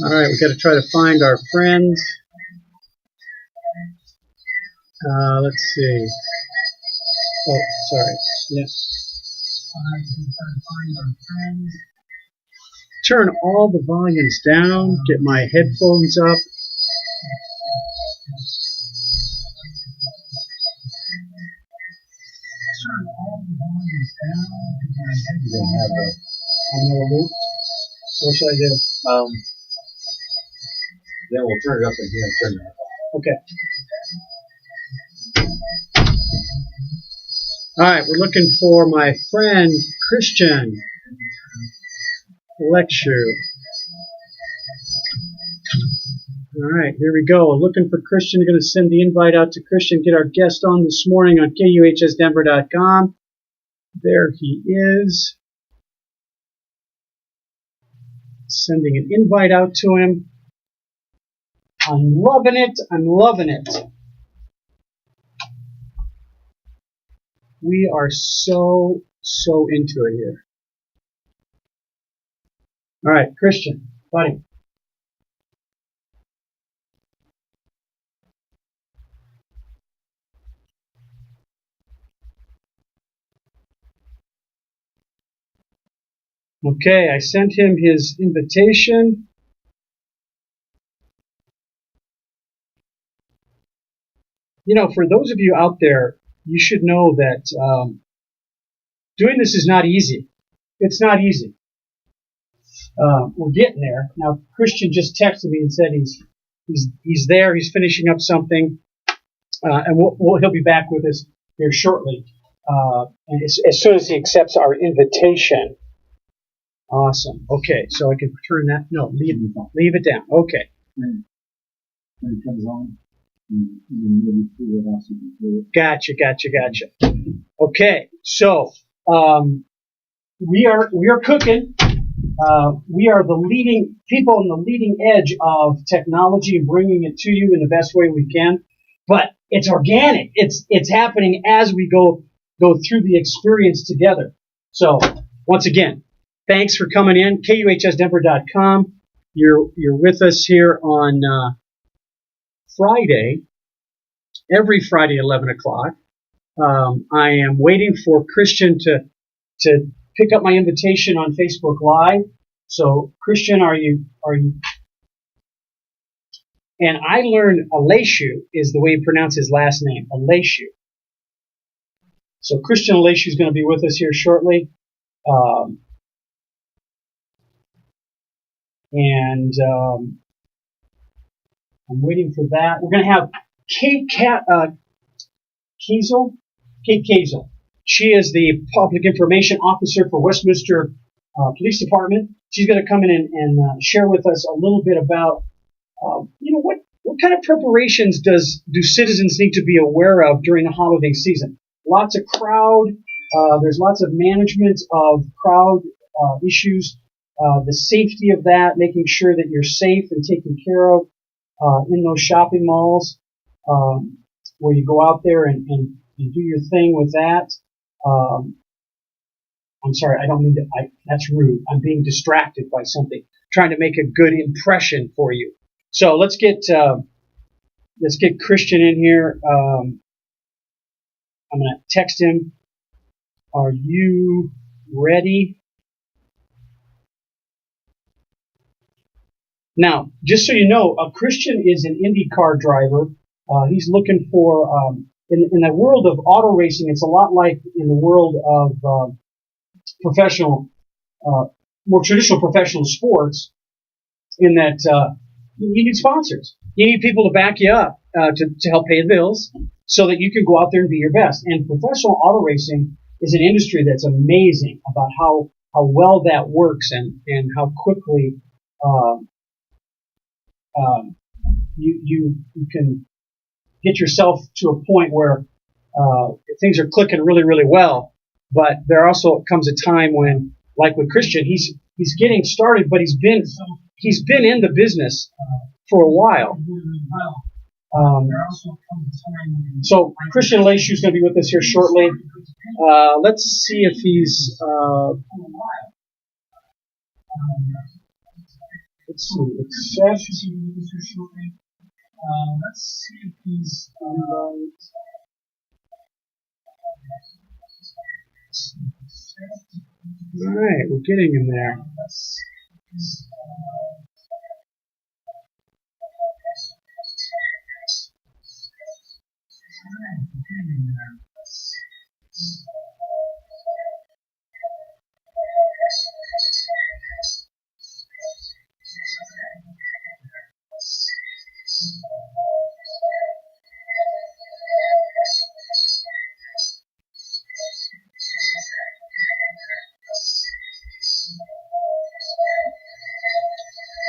All right, we got to try to find our friends. Let's see. Oh, sorry. Yes. Turn all the volumes down. Get my headphones up. Turn all the volumes down. Get my headphones up. I'm a little loop. So what should I do? Then we'll turn it up and turn it up. Okay. All right, we're looking for my friend Christian. Lecture. All right, here we go. Looking for Christian. Going to send the invite out to Christian. Get our guest on this morning on KUHSdenver.com. There he is. Sending an invite out to him. I'm loving it. I'm loving it. We are so into it here. All right, Christian, buddy. Okay, I sent him his invitation. You know, for those of you out there, you should know that doing this is not easy. It's not easy. We're getting there. Now, Christian just texted me and said he's there. He's finishing up something, and he'll be back with us here shortly. And as soon as he accepts our invitation. Awesome. Okay, so I can turn that. No, leave it down. Okay. When it comes on, and then maybe pull it off so you can do it. Gotcha. Okay, so we are cooking. We are the leading people on the leading edge of technology and bringing it to you in the best way we can. But it's organic. It's happening as we go through the experience together. So once again, thanks for coming in. KUHSdenver.com. You're with us here on Friday, every Friday at 11 o'clock. I am waiting for Christian to pick up my invitation on Facebook Live. So, Christian, are you? And I learned Aleshu is the way you pronounce his last name, Aleshu. So, Christian Aleshu is going to be with us here shortly. I'm waiting for that. We're going to have Kate Kazel. She is the Public Information Officer for Westminster Police Department. She's going to come in and share with us a little bit about, what kind of preparations do citizens need to be aware of during the holiday season? Lots of crowd. There's lots of management of crowd issues. The safety of that, making sure that you're safe and taken care of in those shopping malls where you go out there and do your thing with that. I'm sorry, I don't mean to. That's rude. I'm being distracted by something, trying to make a good impression for you. So let's get Christian in here. I'm going to text him. Are you ready? Now, just so you know, Christian is an IndyCar driver. He's looking for, in the world of auto racing, it's a lot like in the world of more traditional professional sports, in that you need sponsors. You need people to back you up to help pay the bills so that you can go out there and be your best. And professional auto racing is an industry that's amazing about how well that works and how quickly you can get yourself to a point where things are clicking really, really well. But there also comes a time when, like with Christian, he's getting started, but he's been in the business for a while. So Christian Leishu is going to be with us here shortly. Let's see if he's. Let's see. Accept. Let's see if he's. All right, we're getting him there.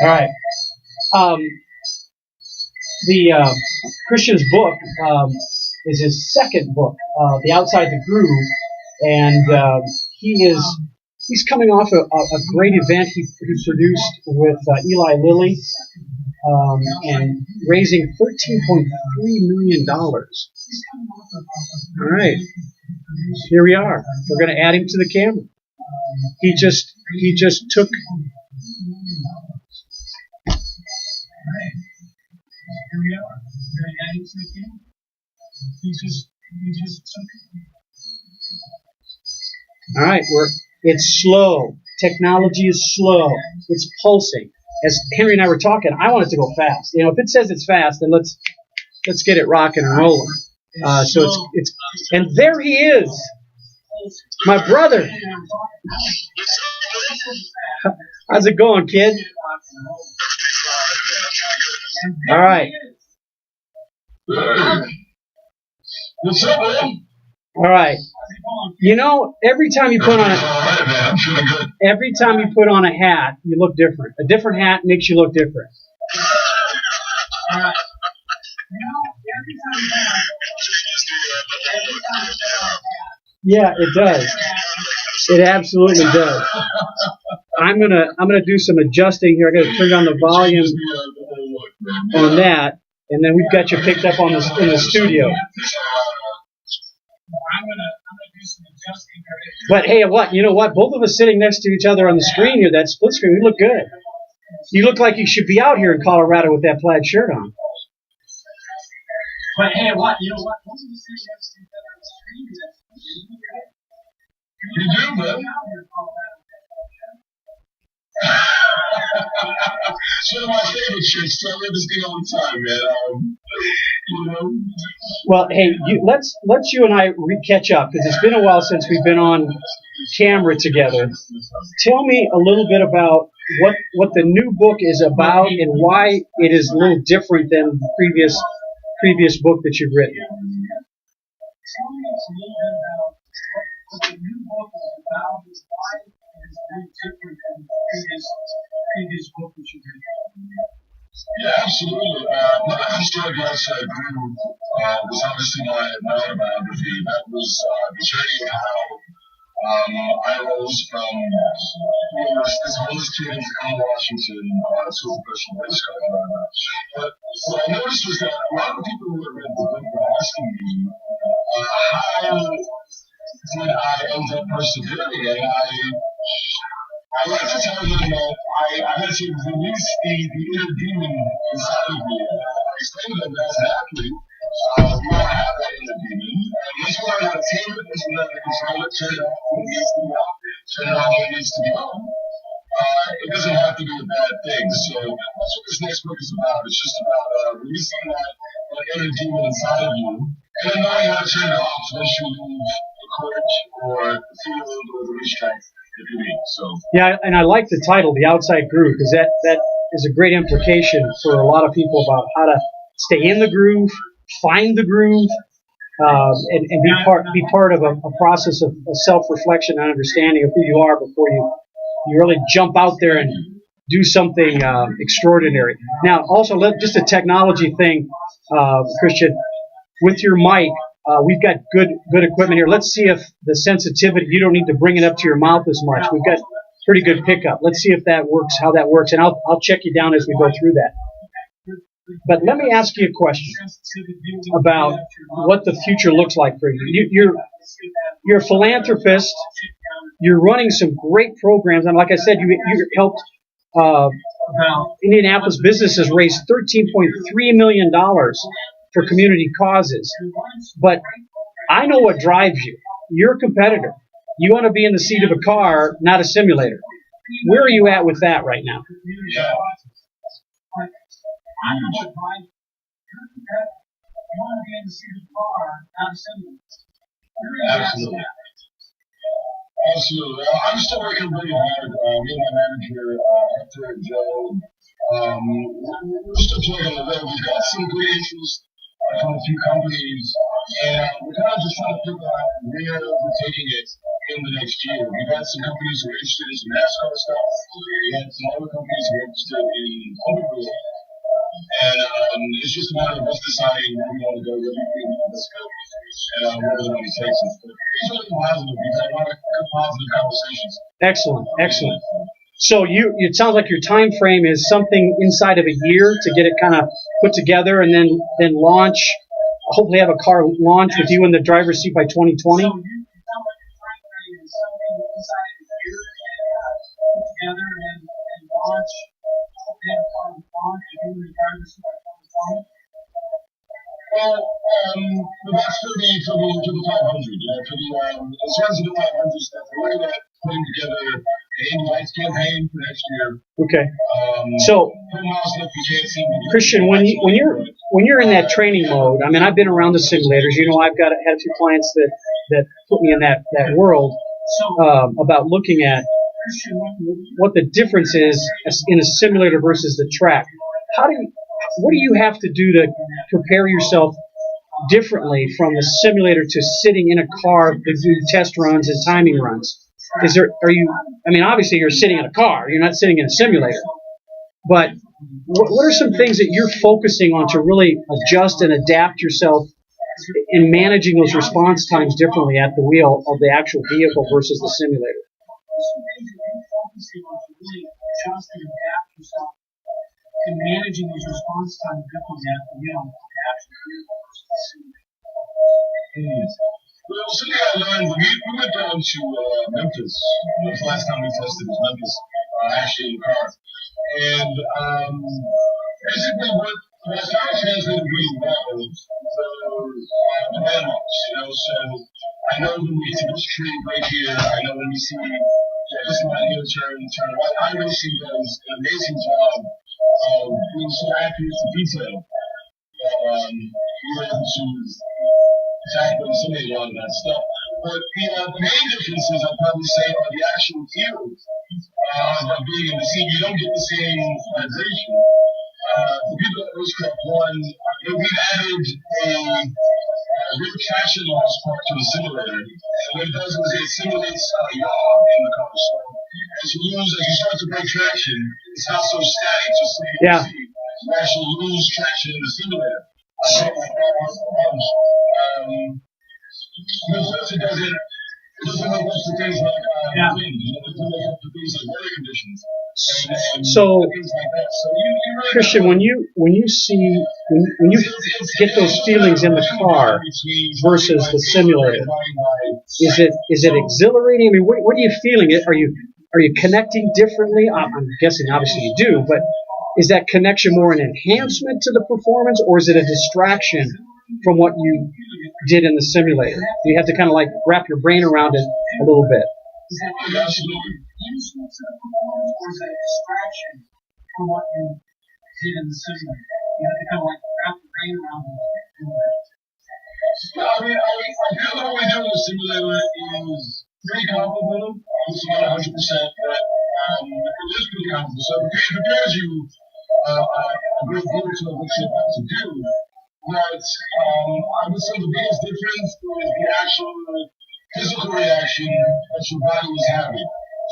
All right. The Christian's book is his second book, The Outside the Groove, and he's coming off a great event he produced with Eli Lilly, and raising $13.3 million. All right, here we are. We're going to add him to the camera. He just took. Here we are. We're going to add him to the camera. He just took. All right, it's slow. Technology is slow. It's pulsing. As Henry and I were talking, I want it to go fast. You know, if it says it's fast, then let's get it rocking and rolling. So it's and there he is, my brother. How's it going, kid? All right. All right. You know, every time you put on a hat, you look different. A different hat makes you look different. All right. Yeah, it does. It absolutely does. I'm gonna do some adjusting here. I gotta turn down the volume on that, and then we've got you picked up on in the studio. But hey, you know what? Both of us sitting next to each other on the screen here, that split screen, we look good. You look like you should be out here in Colorado with that plaid shirt on. But hey, what? You know what? Both of us sitting next to each other on the screen, you do, man. It's one of my favorite shirts. I wear this thing all the time, man. You know. Well, hey, let's you and I catch up, because it's been a while since we've been on camera together. Tell me a little bit about what the new book is about and why it is a little different than the previous book that you've written. Tell me a little bit about what the new book is about and why it is very different than the previous book that you've written. Yeah, absolutely. My historic outside groove was obviously my autobiography. That was the journey of how I rose from this homeless kid in Tacoma, Washington, to a professional racecar driver. But what I noticed was that a lot of people who had read the book were asking me how did I end up persevering, and I like to tell them that I had to release the inner demon inside of me. I explained to them that as an athlete, we all have that inner demon. And once we learn how to tame it, once we learn how to control it, turn it off when it needs to be off, turn it on when it needs to be on, it doesn't have to be a bad thing. So that's what this next book is about. It's just about releasing that inner demon inside of you, and then knowing how to turn it off once you leave the court or the field or the racetrack. Yeah, and I like the title, The Outside Groove, because that is a great implication for a lot of people about how to stay in the groove, find the groove, and be part of a process of self-reflection and understanding of who you are before you really jump out there and do something extraordinary. Now, also, just a technology thing, Christian, with your mic. We've got good equipment here. Let's see if the sensitivity, you don't need to bring it up to your mouth as much. We've got pretty good pickup. Let's see if that works, how that works, and I'll check you down as we go through that. But let me ask you a question about what the future looks like for you. You're a philanthropist. You're running some great programs, and like I said, you helped Indianapolis businesses raise $13.3 million for community causes. But I know what drives you. You're a competitor. You want to be in the seat of a car, not a simulator. Where are you at with that right now? Yeah. Absolutely. Absolutely. I'm still working really hard. Me and my manager, Hector and Joe, we're still plugging the road. We've got some good interest from a few companies, and we're kind of just trying to figure out where we're taking it in the next year. We've had some companies who are interested in some NASCAR stuff. We had some other companies who are interested in overwheel. And it's just a matter of us deciding where we want to go, where we think let's go, and where the money takes us. But it's really positive. We've had a lot of good positive conversations. Excellent, excellent. So it sounds like your time frame is something inside of a year to get it kind of put together, and then launch. Hopefully, have a car launch with you in the driver's seat by 2020. Well, that's for the 500. In terms of the 500 stuff, we're looking at putting together an invites campaign for next year. Okay. So, Christian, when you're in that training mode, I mean, I've been around the simulators. You know, I've had a few clients that put me in that world about looking at what the difference is in a simulator versus the track. What do you have to do to prepare yourself differently from the simulator to sitting in a car to do test runs and timing runs? Obviously you're sitting in a car, you're not sitting in a simulator. But what are some things that you're focusing on to really adjust and adapt yourself in managing those response times differently at the wheel of the actual vehicle versus the simulator? And managing those response times differently at the wheel. Well, something I learned, we went down to Memphis. The last time we tested was Memphis, actually in the car. And basically what I found translated really well was the landmarks, so I know when we see this tree right here, I know when we see this line here, turn right. I really see does an amazing job of being so accurate to detail. You're able to exactly simulate a lot of that stuff. But the main differences, I'd probably say, are the actual feel of being in the seat. You don't get the same vibration. The people at Racecraft One, we've added a real traction loss part to the simulator. And what it does is it simulates yaw in the car. So as you start to break traction, it's not so static, just so you can see. You actually lose traction in the simulator. I think it doesn't make up for things like wind. It doesn't make up for things like weather conditions. So, things like that. So you really Christian, when you get those feelings in the car versus the simulator, is it exhilarating? I mean, what are you feeling? Are you connecting differently? I'm guessing obviously you do, but is that connection more an enhancement to the performance, or is it a distraction from what you did in the simulator? You have to kind of like wrap your brain around it a little bit. I feel that what we do in the simulator is pretty complicated. Obviously not 100%, but it is pretty complicated. So it prepares you a great deal to what you're about to do. But I would say the biggest difference is the actual physical reaction that your body is having.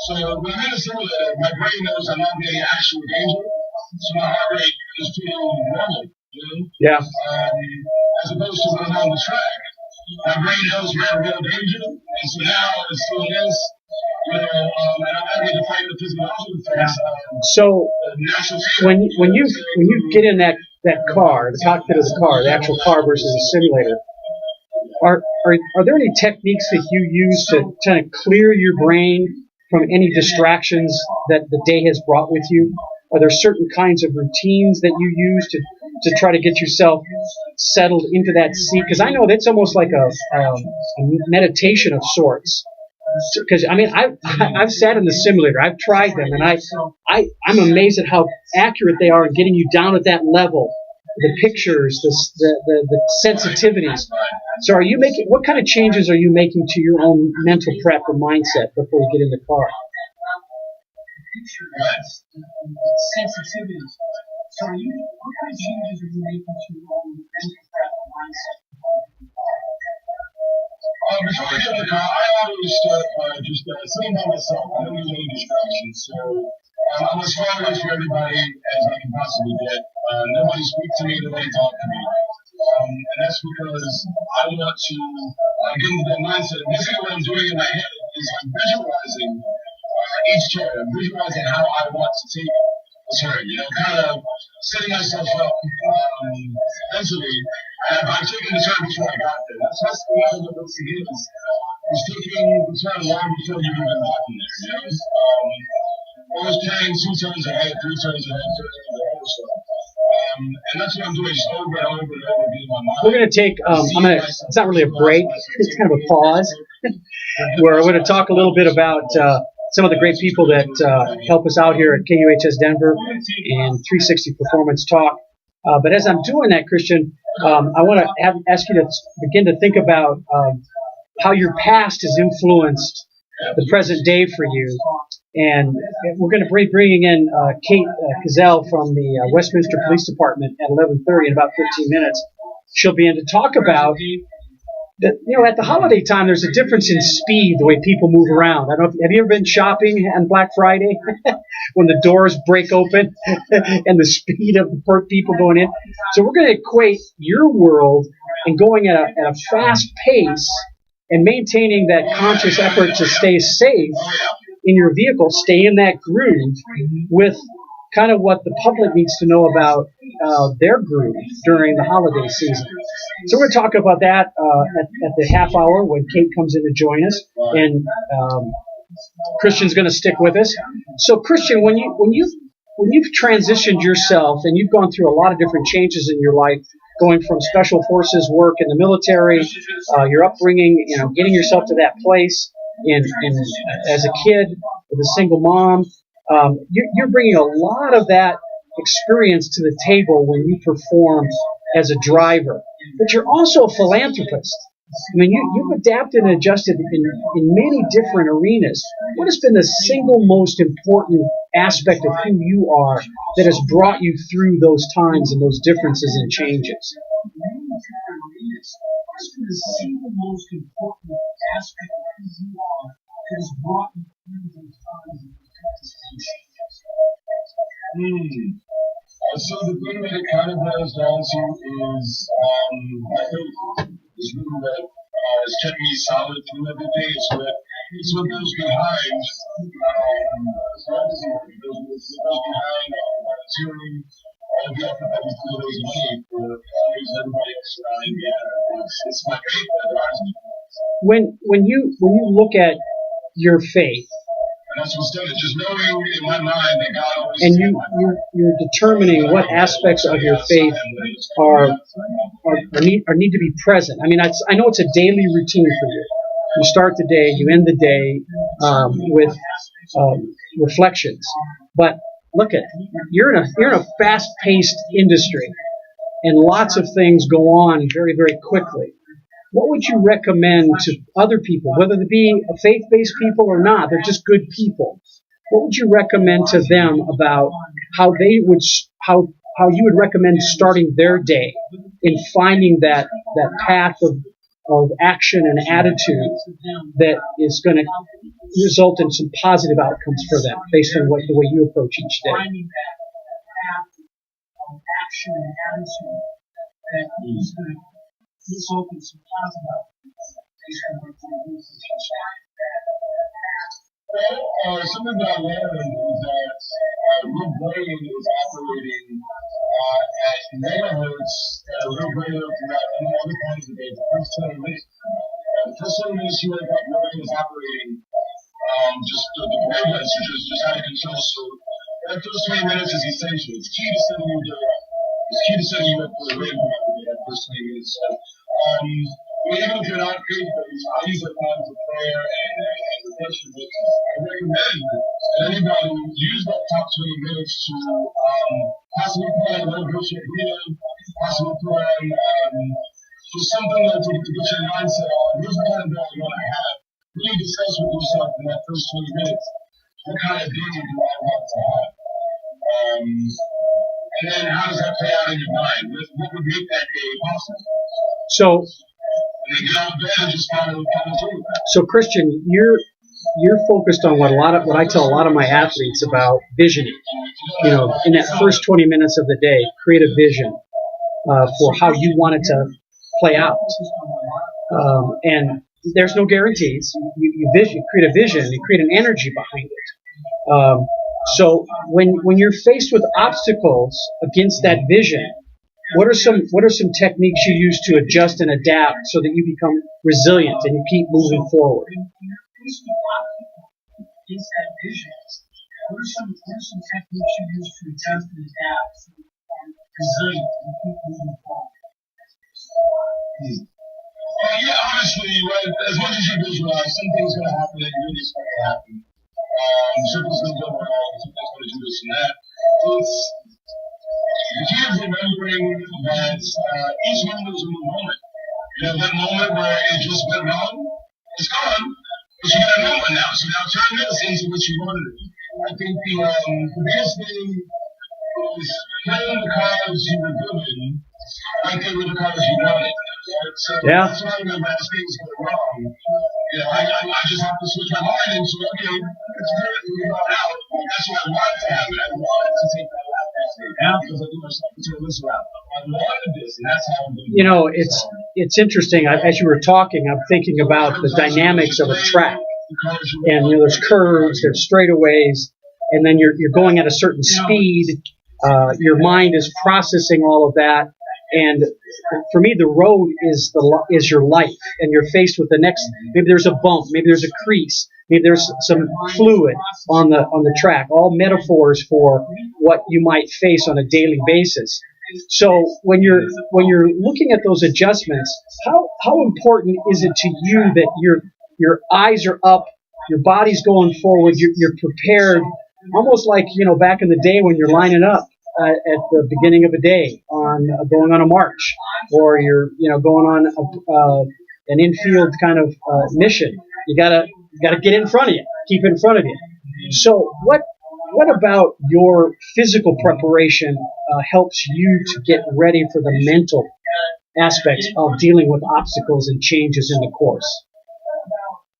So when I'm in a simulator, my brain knows I'm not in any actual danger, so my heart rate is feeling normal. Yeah. As opposed to when I'm on the track, my brain knows we're in real danger, and so now it's doing this, and I'm having to fight the physiological effects. So when you get in that that car, the cockpit of the car, the actual car versus a simulator, are there any techniques that you use to kind of clear your brain from any distractions that the day has brought with you? Are there certain kinds of routines that you use to try to get yourself settled into that seat? Because I know that's almost like a meditation of sorts. Because I mean, I've sat in the simulator, I've tried them, and I'm amazed at how accurate they are in getting you down at that level. The pictures, the sensitivities. So, what kind of changes are you making to your own mental prep and mindset before you get in the car? Sensitivities. So, what kind of changes are you making to your own mental prep and mindset? Before I get in the car, I always start just sitting by myself. I don't need any distractions. So I'm as far away from everybody as I can possibly get. Nobody speaks to me, nobody talks to me. And that's because I want to get into that mindset. Basically what I'm doing in my head is I'm visualizing each turn. I'm visualizing how I want to take a turn, kind of setting myself up mentally. I've taken the turn before I got there. That's the way that looks again is taking the turn long before you even gotten there. Always playing 2 turns ahead, 3 turns ahead, 4 turns ahead. So, and that's what I'm doing, just over and over and over again in my mind. We're going to take, it's not really a break, it's kind of a pause, where we're going to talk a little bit about some of the great people that help us out here at KUHS Denver and 360 Performance Talk. But as I'm doing that, Christian, I want to ask you to begin to think about how your past has influenced the present day for you. And we're going to be bringing in Kate Cazell from the Westminster Police Department at 11:30 in about 15 minutes. She'll be in to talk about that. At the holiday time, there's a difference in speed, the way people move around. I don't know. Have you ever been shopping on Black Friday when the doors break open and the speed of the people going in? So we're going to equate your world and going at a fast pace and maintaining that conscious effort to stay safe in your vehicle, stay in that groove with kind of what the public needs to know about their groove during the holiday season. So we're going to talk about that at the half hour when Kate comes in to join us, and Christian's going to stick with us. So Christian, when you've transitioned yourself and you've gone through a lot of different changes in your life, going from special forces work in the military, your upbringing, getting yourself to that place in as a kid with a single mom, you're bringing a lot of that experience to the table when you perform as a driver. But you're also a philanthropist. I mean, you've adapted and adjusted in many different arenas. What has been the single most important aspect of who you are that has brought you through those times and those differences and changes? What's been the single most important aspect of who you are that has brought you through those times and those differences and changes? So the thing that it kind of boils down to is, I think, is really what has kept me solid through everything. It's what goes behind, volunteering, all the effort that we put away made for always everybody else around. It's my faith that drives me. When you look at your faith, and that's what's done it. Just knowing in my mind that God always. And you're determining what aspects of your faith need to be present. I mean, I know it's a daily routine for you. You start the day, you end the day with reflections. But look at you're in a fast-paced industry, and lots of things go on very, very quickly. What would you recommend to other people, whether they be a faith-based people or not? They're just good people. What would you recommend to them about how you would recommend starting their day in finding that path of action and attitude that is going to result in some positive outcomes for them based on the way you approach each day? Finding that path of action and attitude that is going to result in some positive outcomes based on what you do each day. Well, something that I learned is that your brain is operating at minutes you wake up, everything is operating. Just the wavelengths are just out of control. So that first 20 minutes is essential. It's key to setting your day up. It's key to setting you up for a great day. That first 20 minutes. So, even if you're not faith based, I use that time for prayer and reflection. But I recommend that anybody use that top 20 minutes to possibly put on a little bit of healing, possibly put on just something to get your mindset on. Here's the kind of day you want to have. Really discuss with yourself in that first 20 minutes. What kind of day do I want to have? And then how does that play out in your mind? What would make that day possible? So, and then get out of bed and just kind of do that. So Christian, you're focused on what I tell a lot of my athletes about visioning. You know, in that first 20 minutes of the day, create a vision for how you want it to play out. And there's no guarantees. You create a vision, you create an energy behind it. So when you're faced with obstacles against that vision, what are some techniques you use to adjust and adapt so that you become resilient and you keep moving forward? Against that vision, what are some techniques you use to adjust and adapt so you become resilient and keep moving forward? Yeah, honestly, right, as much as you visualize, something's going to happen that you really expect to happen. Something's going to go wrong, something's going to do this and that. The key is remembering that each moment is a new moment. You know, that moment where it just went wrong, it's gone, but you got a new one now. So now turn this into what you wanted to be. I think the biggest thing is playing the cards you were given like they were the cards you wanted. So that's why when things go wrong, you know, I just have to switch my mind into, okay, it's good, we're not out. That's what I wanted to happen. I wanted to take that lap because I do myself to turn this around. I wanted this, and that's how I'm doing it. You know, it's interesting. As you were talking, I'm thinking about the dynamics of a track. And you know, there's curves, there's straightaways, and then you're going at a certain speed. Your mind is processing all of that. And for me, the road is your life, and you're faced with the next. Maybe there's a bump, maybe there's a crease, maybe there's some fluid on the track. All metaphors for what you might face on a daily basis. So when you're looking at those adjustments, how important is it to you that your eyes are up, your body's going forward, you're prepared, almost like, you know, back in the day when you're lining up at the beginning of a day going on a march, or you're, you know, going on an infield kind of mission. You gotta get in front of you, keep in front of you. So what about your physical preparation helps you to get ready for the mental aspects of dealing with obstacles and changes in the course?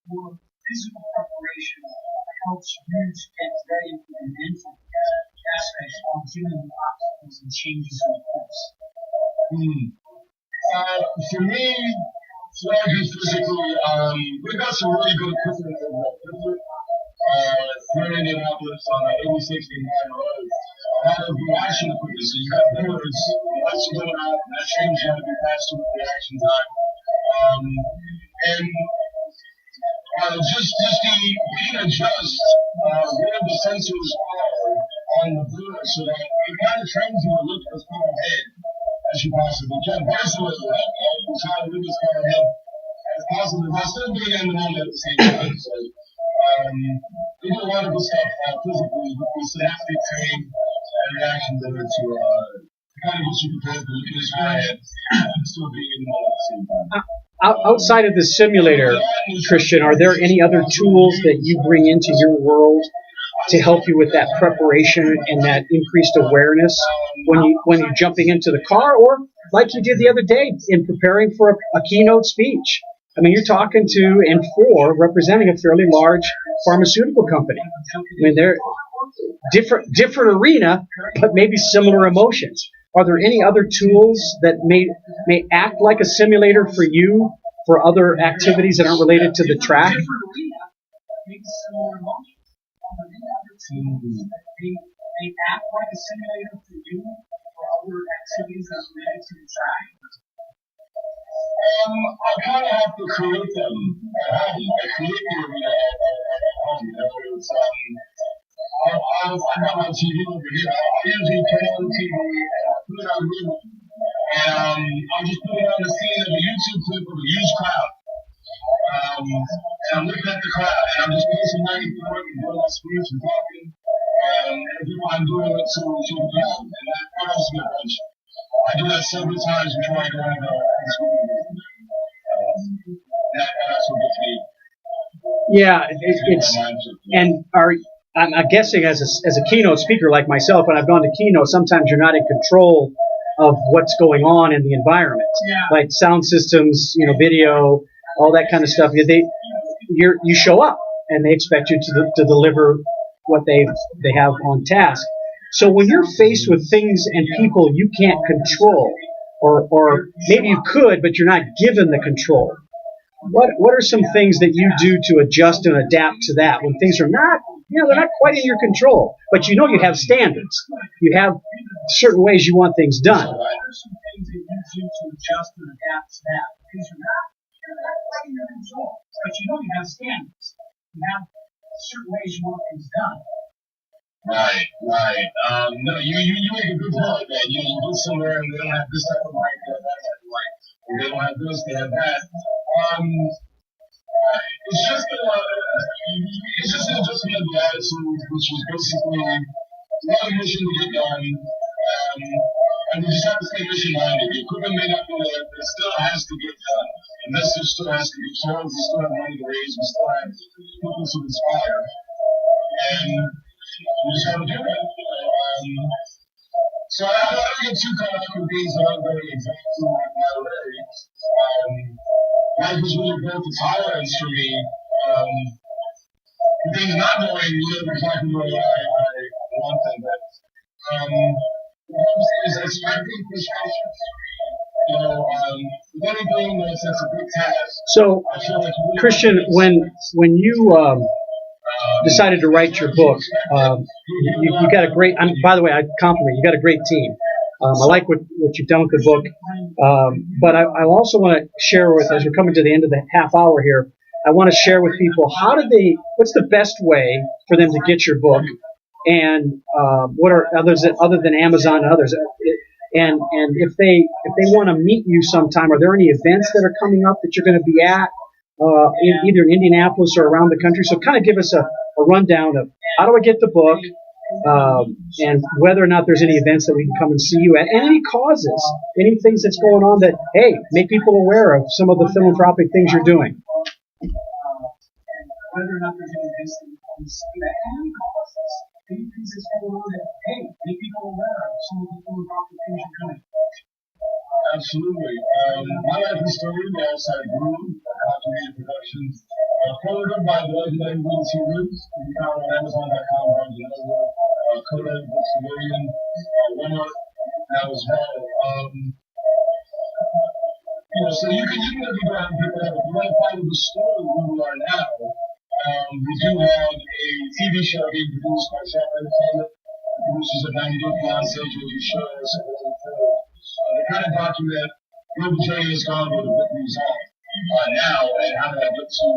Your physical preparation helps you to get ready for the mental aspects of dealing with obstacles and changes in the course. For me, what I do physically, we've got some really good equipment over at here in Indianapolis on 8060 Mile Road. A lot of reaction equipment. So you got boards, lights are going out, and that changes how to be faster with reaction time. And just we can adjust where the sensors are on the board so that it kind of trains you to look as far ahead as you possibly can. Personally, I'm trying to look as far ahead as possible, but still being in the moment at the same time. So we do a lot of good stuff physically with the synaptic training and reaction limit to kind of get you prepared for looking as far ahead and still being in the moment at the same time. Outside of the simulator, Christian, are there any other tools that you bring into your world to help you with that preparation and that increased awareness when you're jumping into the car, or like you did the other day in preparing for a keynote speech? I mean, you're talking to and for representing a fairly large pharmaceutical company. I mean, they're different arena, but maybe similar emotions. Are there any other tools that may act like a simulator for you for other activities that aren't related to the track? They act like a simulator for you for other activities that are related to the track. I kind of have to create them at home. I create the arena at home. You know, it's I got my TV over here. I usually turn on the TV and I put it on mute, and I'll just put it on the scene of a YouTube clip of a huge crowd. And I'm looking at the crowd, and I'm just putting some money for it and doing my speech and talking, and I'm doing it to the crowd, and that helps me a bunch. I do that several times before I go into the school. That's what gets me. Yeah, it's and I'm guessing as a keynote speaker like myself, when I've gone to keynote, sometimes you're not in control of what's going on in the environment, like sound systems, video, all that kind of stuff. You show up, and they expect you to deliver what they have on task. So when you're faced with things and people you can't control, or maybe you could, but you're not given the control, what are some things that you do to adjust and adapt to that when things are not, they're not quite in your control, but you have standards, you have certain ways you want things done? What are some things that you do to adjust and adapt to that? Things are not quite in your control, but you have standards. You have certain ways you want things done. Right. No, you make a good point, man. You go somewhere and they don't have this type of light, they have that type of light. Or they don't have this, they have that. It's just an adjustment of the attitude, which was basically a lot of mission to get done. And we just have to stay mission minded. The equipment may not be there, but it still has to get done. The message still has to be told. We still have money to raise. We still have people to inspire. And we just have to do it. So I don't get too caught up with things that aren't very exactly like my way. Life is really built to tolerance for me. Things not going exactly the way I want them. But is expecting frustration. With anything that's a big task. So, I feel like really Christian, when you decided to write your book, you got a great. By the way, I compliment you. You got a great team. I like what you've done with the book, but I also want to share with, as we're coming to the end of the half hour here, I want to share with people what's the best way for them to get your book, and what are others other than Amazon and others, and if they want to meet you sometime, are there any events that are coming up that you're going to be at, either in Indianapolis or around the country? So kind of give us a rundown of how do I get the book, and whether or not there's any events that we can come and see you at, and any causes, any things that's going on that, hey, make people aware of some of the philanthropic things you're doing. Whether or not there's any events that we can come and see you at, and any causes, any things that's going on that, hey, make people aware of some of the philanthropic things you're doing. Absolutely. My life is story outside Groove, Contributed Productions, forwarded by the legendary Will T. Roots. You can find on Amazon.com, Barnes & Noble, Kodak, Books A Million, Walmart now as well. So you can let people out and pick it up. If you want to follow the story of where we are now, we do have a TV show being produced by Sharp Entertainment, producers of 90 Day Fiancé, Jersey Shore, so on and so forth. They kind of document where the journey has gone, where the book moves on now, and how did I get to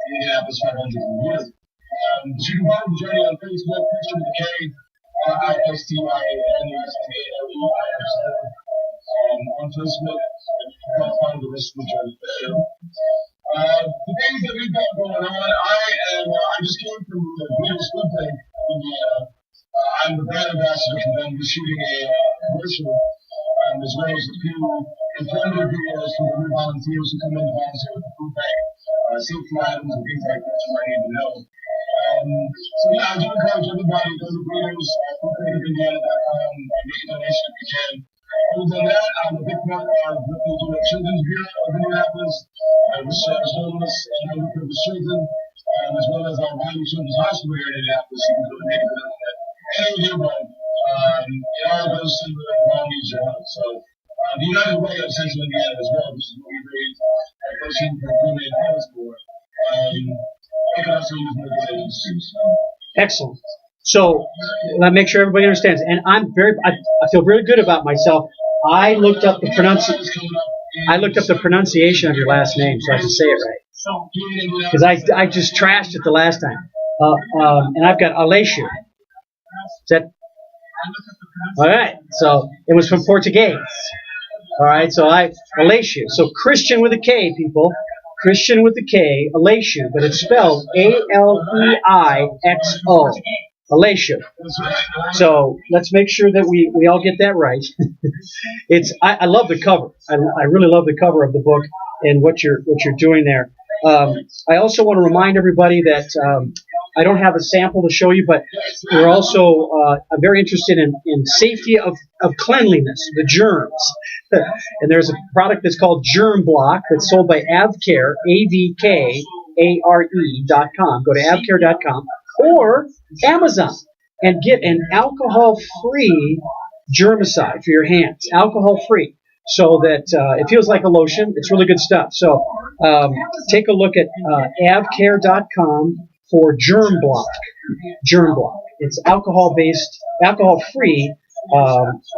Indianapolis 500 from here. So you can follow the journey on Facebook, Christian with a K, RISTIANUSTALEIS. On Facebook, you can find the rest of the journey there. The things that we've got going on, I just came from the British Olympic, Indiana. I'm the brand ambassador for them. We're shooting a commercial, as well as a few informative videos from the volunteers who come in to volunteer with the food bank, safety items and things like that you might need to know. So yeah, I do encourage everybody to go to Breeders, foodbankindiana.com, make a donation if you can. Other than that, I'm a big part of what we do at Children's Bureau of Indianapolis, which serves homeless and underprivileged children, as well as our Wiley Children's Hospital here in Indianapolis. You can go and make a donation. Any of you want. It all goes to the Long Beach Journal. So the United Way of Central Indiana as well, which is what we raised at $13.3 million for. They can also use more donations. Excellent. So let me make sure everybody understands. And I feel very good about myself. I looked up the pronunciation. I looked up the pronunciation of your last name so I can say it right. Because I just trashed it the last time. And I've got Alessio. Is that? All right. So it was from Portuguese. All right. So Alessio. So Christian with a K, people. Christian with a K, Alessio, but it's spelled Aleixo. Alessio. So let's make sure that we all get that right. I love the cover. I really love the cover of the book and what you're doing there. I also want to remind everybody that I don't have a sample to show you, but we're also I'm very interested in safety of cleanliness, the germs. And there's a product that's called Germ Block that's sold by Avcare, AVKARE.com. Go to avcare.com or Amazon and get an alcohol-free germicide for your hands, alcohol-free, so that it feels like a lotion. It's really good stuff. So take a look at avcare.com for Germ Block. Germ Block. It's alcohol-based, alcohol-free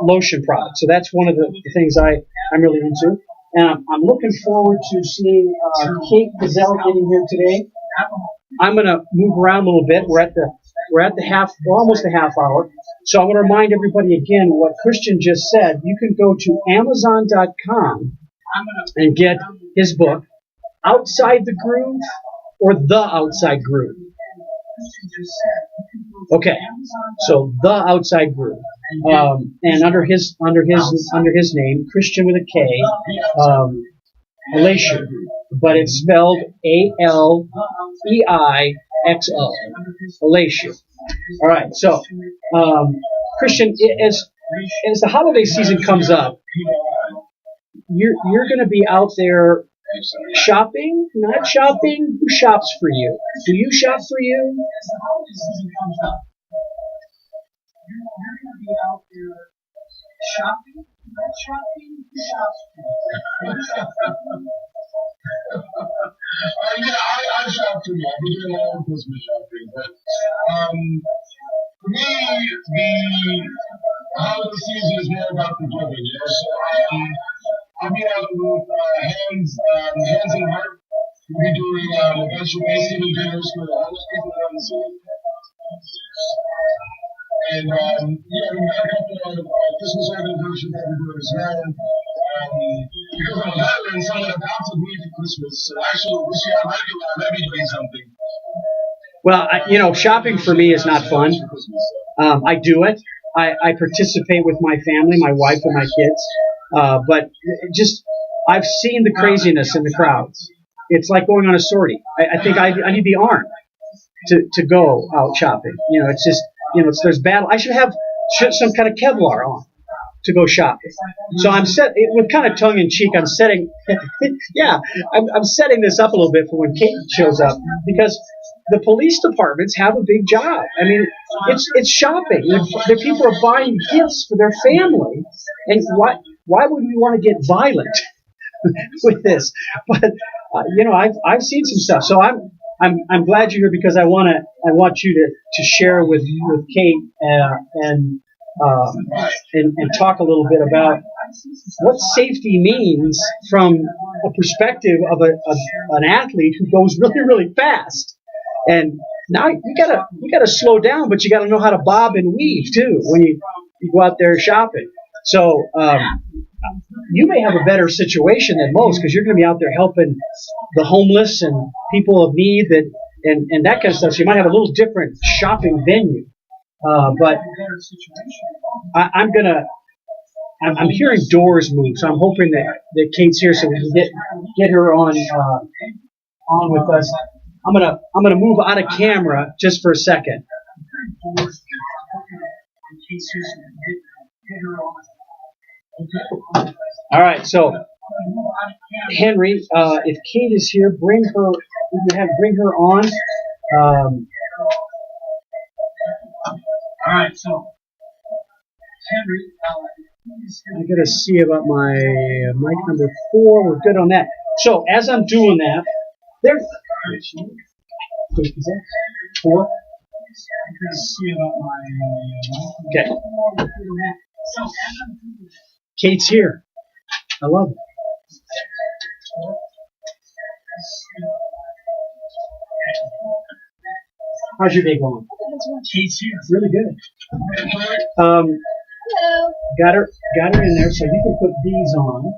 lotion product. So that's one of the things I'm really into. And I'm looking forward to seeing Kate Gazelle getting here today. I'm going to move around a little bit. We're at the almost a half hour. So I want to remind everybody again what Christian just said. You can go to Amazon.com and get his book, Outside the Groove or The Outside Groove. Okay, so The Outside Groove, and under his name, Christian with a K, Alessio, but it's spelled Aleixo, Alessio. All right, so Christian, as the holiday season comes up, you're going to be out there shopping, not shopping. Who shops for you? Do you shop for you? As the holiday season comes up, you're going to be out there shopping, not shopping. Who shops for you? Yeah, I shop too. I've been doing my own Christmas shopping, but for me, the holiday season is more about the giving, you know. So I'll be out with hands and heart. We'll be doing a bunch of Thanksgiving dinners for the homeless people around the city. And we've got a couple of Christmas organizations that we're doing as well. Because I'm a veteran, someone adopted me for Christmas. So actually, this year I might be doing something. Well, shopping for me is not fun. I do it. I participate with my family, my wife and my kids. But I've seen the craziness in the crowds. It's like going on a sortie. I think I need the arm to go out shopping. It's just, there's battle. I should have some kind of Kevlar on to go shopping. So I'm with kind of tongue in cheek. I'm setting, I'm setting this up a little bit for when Kate shows up, because the police departments have a big job. I mean, it's shopping. The people are buying gifts for their family, and why would we want to get violent with this? But I've seen some stuff. So I'm glad you're here, because I want you to share with Kate and talk a little bit about what safety means from a perspective of an athlete who goes really, really fast. And now you gotta slow down, but you gotta know how to bob and weave too when you go out there shopping. So you may have a better situation than most, because you're going to be out there helping the homeless and people of need and that kind of stuff. So you might have a little different shopping venue. But I'm hearing doors move, so I'm hoping that Kate's here so we can get her on with us. I'm gonna move out of camera just for a second. All right, so Henry, if Kate is here, bring her on. All right, so Henry, I gotta see about my mic number 4. We're good on that. So as I'm doing that, there. Is that 4? Okay. Kate's here. I love it. How's your day going? Kate's here. Really good. Hello. Got her in there, so you can put these on,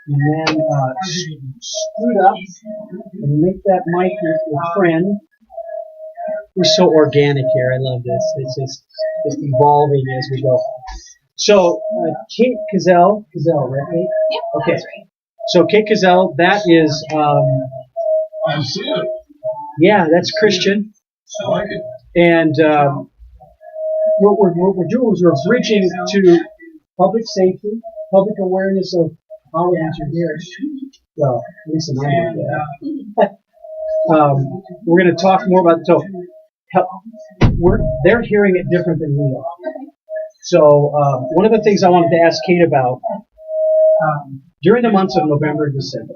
and then scoot up and make that mic your friend. We're so organic here. I love this. It's just evolving as we go. So, Kate Cazell, right, Kate? Yep, Okay. that's right. So, Kate Cazell, that is, I've seen it. yeah, that's Christian. I like it. And what we're doing is we're bridging to public safety, public awareness of holidays are here. Well, at least in my mind, yeah. We're going to talk more about they're hearing it different than we are. So one of the things I wanted to ask Kate about, during the months of November and December,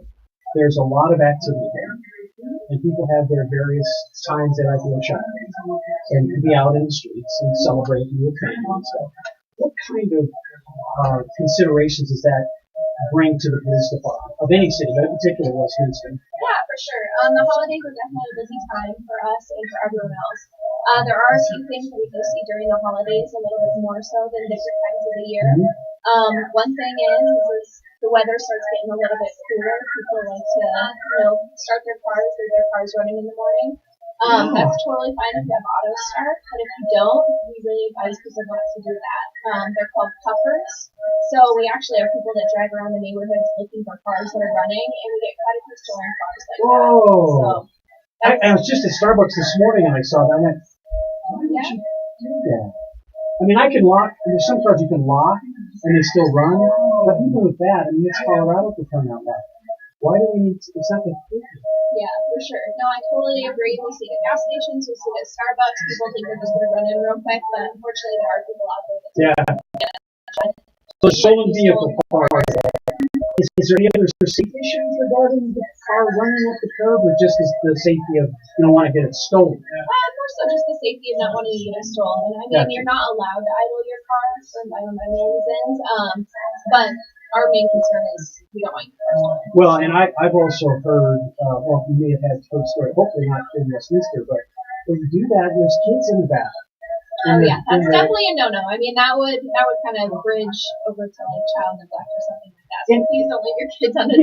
there's a lot of activity there. And people have their various times they like to go shopping and be out in the streets and celebrate with family and stuff. What kind of considerations does that bring to the police department of any city, but in particular Westminster? Yeah, for sure. The holidays are definitely a busy time for us and for everyone else. There are a few things that we do see during the holidays a little bit more so than different times of the year. One thing is the weather starts getting a little bit cooler. People like to, start their cars, leave their cars running in the morning. That's totally fine if you have auto start, but if you don't, we really advise people not to do that. They're called puffers. So we actually have people that drive around the neighborhoods looking for cars that are running, and we get credit for stolen cars like that. So I was just at Starbucks this morning and I saw that. I went, why did you do that? I mean, I can lock, there's some cars you can lock and they still run, but even with that, I mean, it's Colorado for crying out loud. Why do we need to, it's not that big. Yeah, for sure. No, I totally agree. We see it at gas stations, we see it at Starbucks. People think they're just going to run in real quick, but unfortunately there are people out there that So stolen vehicle cars. Is there any other safety issues regarding the car running up the curb, or just the safety of you don't want to get it stolen? more so just the safety of not wanting to get it stolen. I mean, Gotcha. you're not allowed to idle your car for environmental reasons, but our main concern is we don't want your car stolen. Well, and I've also heard, well, you may have had heard a story, hopefully not in Westminster, but when you do that, there's kids in the back. Oh yeah, that's definitely a no-no. I mean, that would kind of bridge over to like child neglect or something like that. So please don't leave your kids on the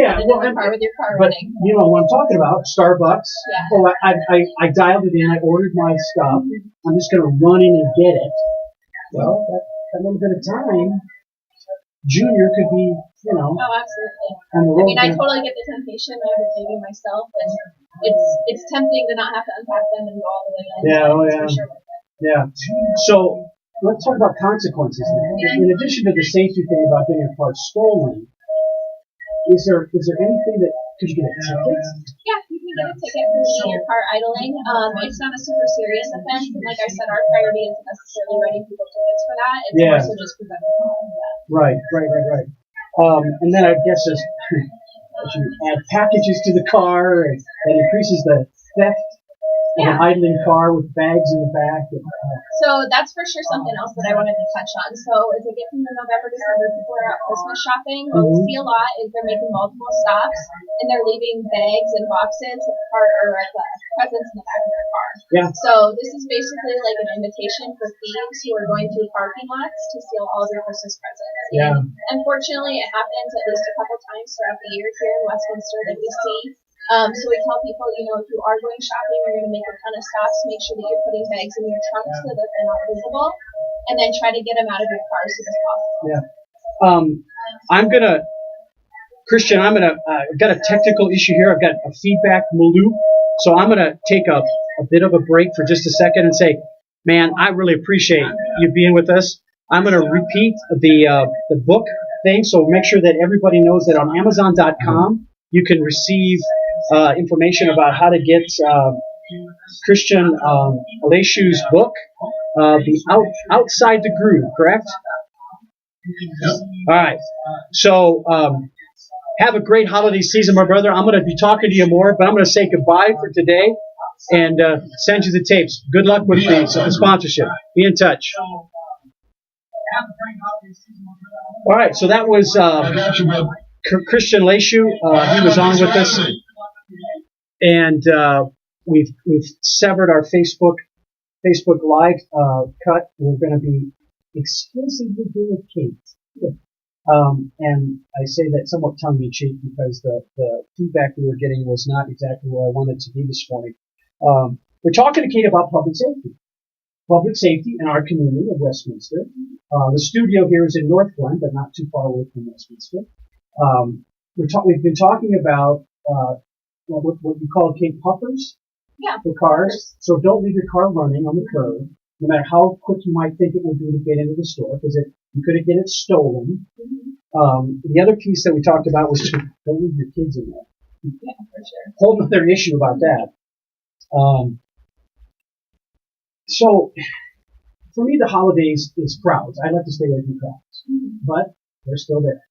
car with your car but, running. you know what I'm talking about, Starbucks. Yeah. Oh, I dialed it in, I ordered my stuff, I'm just going to run in and get it. Well, that little bit of time, Junior could be, Oh, absolutely. on the road. I mean, I totally get the temptation. I have a baby myself, and it's tempting to not have to unpack them and go all the way in. Yeah, so oh, it's yeah. for sure worth it. Yeah. So let's talk about consequences. In addition to the safety thing about getting a car stolen, is there anything that could you get a ticket? Yeah, you can get a ticket for leaving your car idling. It's not a super serious offense, and like I said, our priority isn't necessarily writing people tickets for that. It's more so just preventing that. Right. And then I guess as you add packages to the car, that increases the theft of an idling car with bags in the back. So that's for sure something else that I wanted to touch on. So as we get into November, December, people are out Christmas shopping. What we see a lot is they're making multiple stops and they're leaving bags and boxes or presents in the back of their car. Yeah. So this is basically like an invitation for thieves who are going through parking lots to steal all their Christmas presents. Yeah. And unfortunately, it happens at least a couple times throughout the year here in Westminster that we see. So we tell people, if you are going shopping, you're going to make a ton of stops. Make sure that you're putting bags in your trunk so that they're not visible, and then try to get them out of your car as soon as possible. Yeah. Christian, I've got a technical issue here. I've got a feedback loop, so I'm gonna take a bit of a break for just a second and say, man, I really appreciate you being with us. I'm gonna repeat the book thing, so make sure that everybody knows that on Amazon.com you can receive information about how to get Christian Aleshu's book, the Outside the Groove, correct? All right. So have a great holiday season, my brother. I'm going to be talking to you more, but I'm going to say goodbye for today and send you the tapes. Good luck with the sponsorship. Be in touch. All right. So that was Christian Leishu, he was on with us, and we've severed our Facebook Live cut. We're going to be exclusively doing Kate. And I say that somewhat tongue-in-cheek because the feedback we were getting was not exactly where I wanted to be this morning. We're talking to Kate about public safety in our community of Westminster. The studio here is in North Glen, but not too far away from Westminster. We've been talking about what you call Kate puffers for cars. So don't leave your car running on the curb, no matter how quick you might think it will be to get into the store, because you could get it stolen. The other piece that we talked about was to don't leave your kids in there. Yeah, for sure. Whole other issue about that. So for me, the holidays is crowds. I like to stay away from crowds, but they're still there.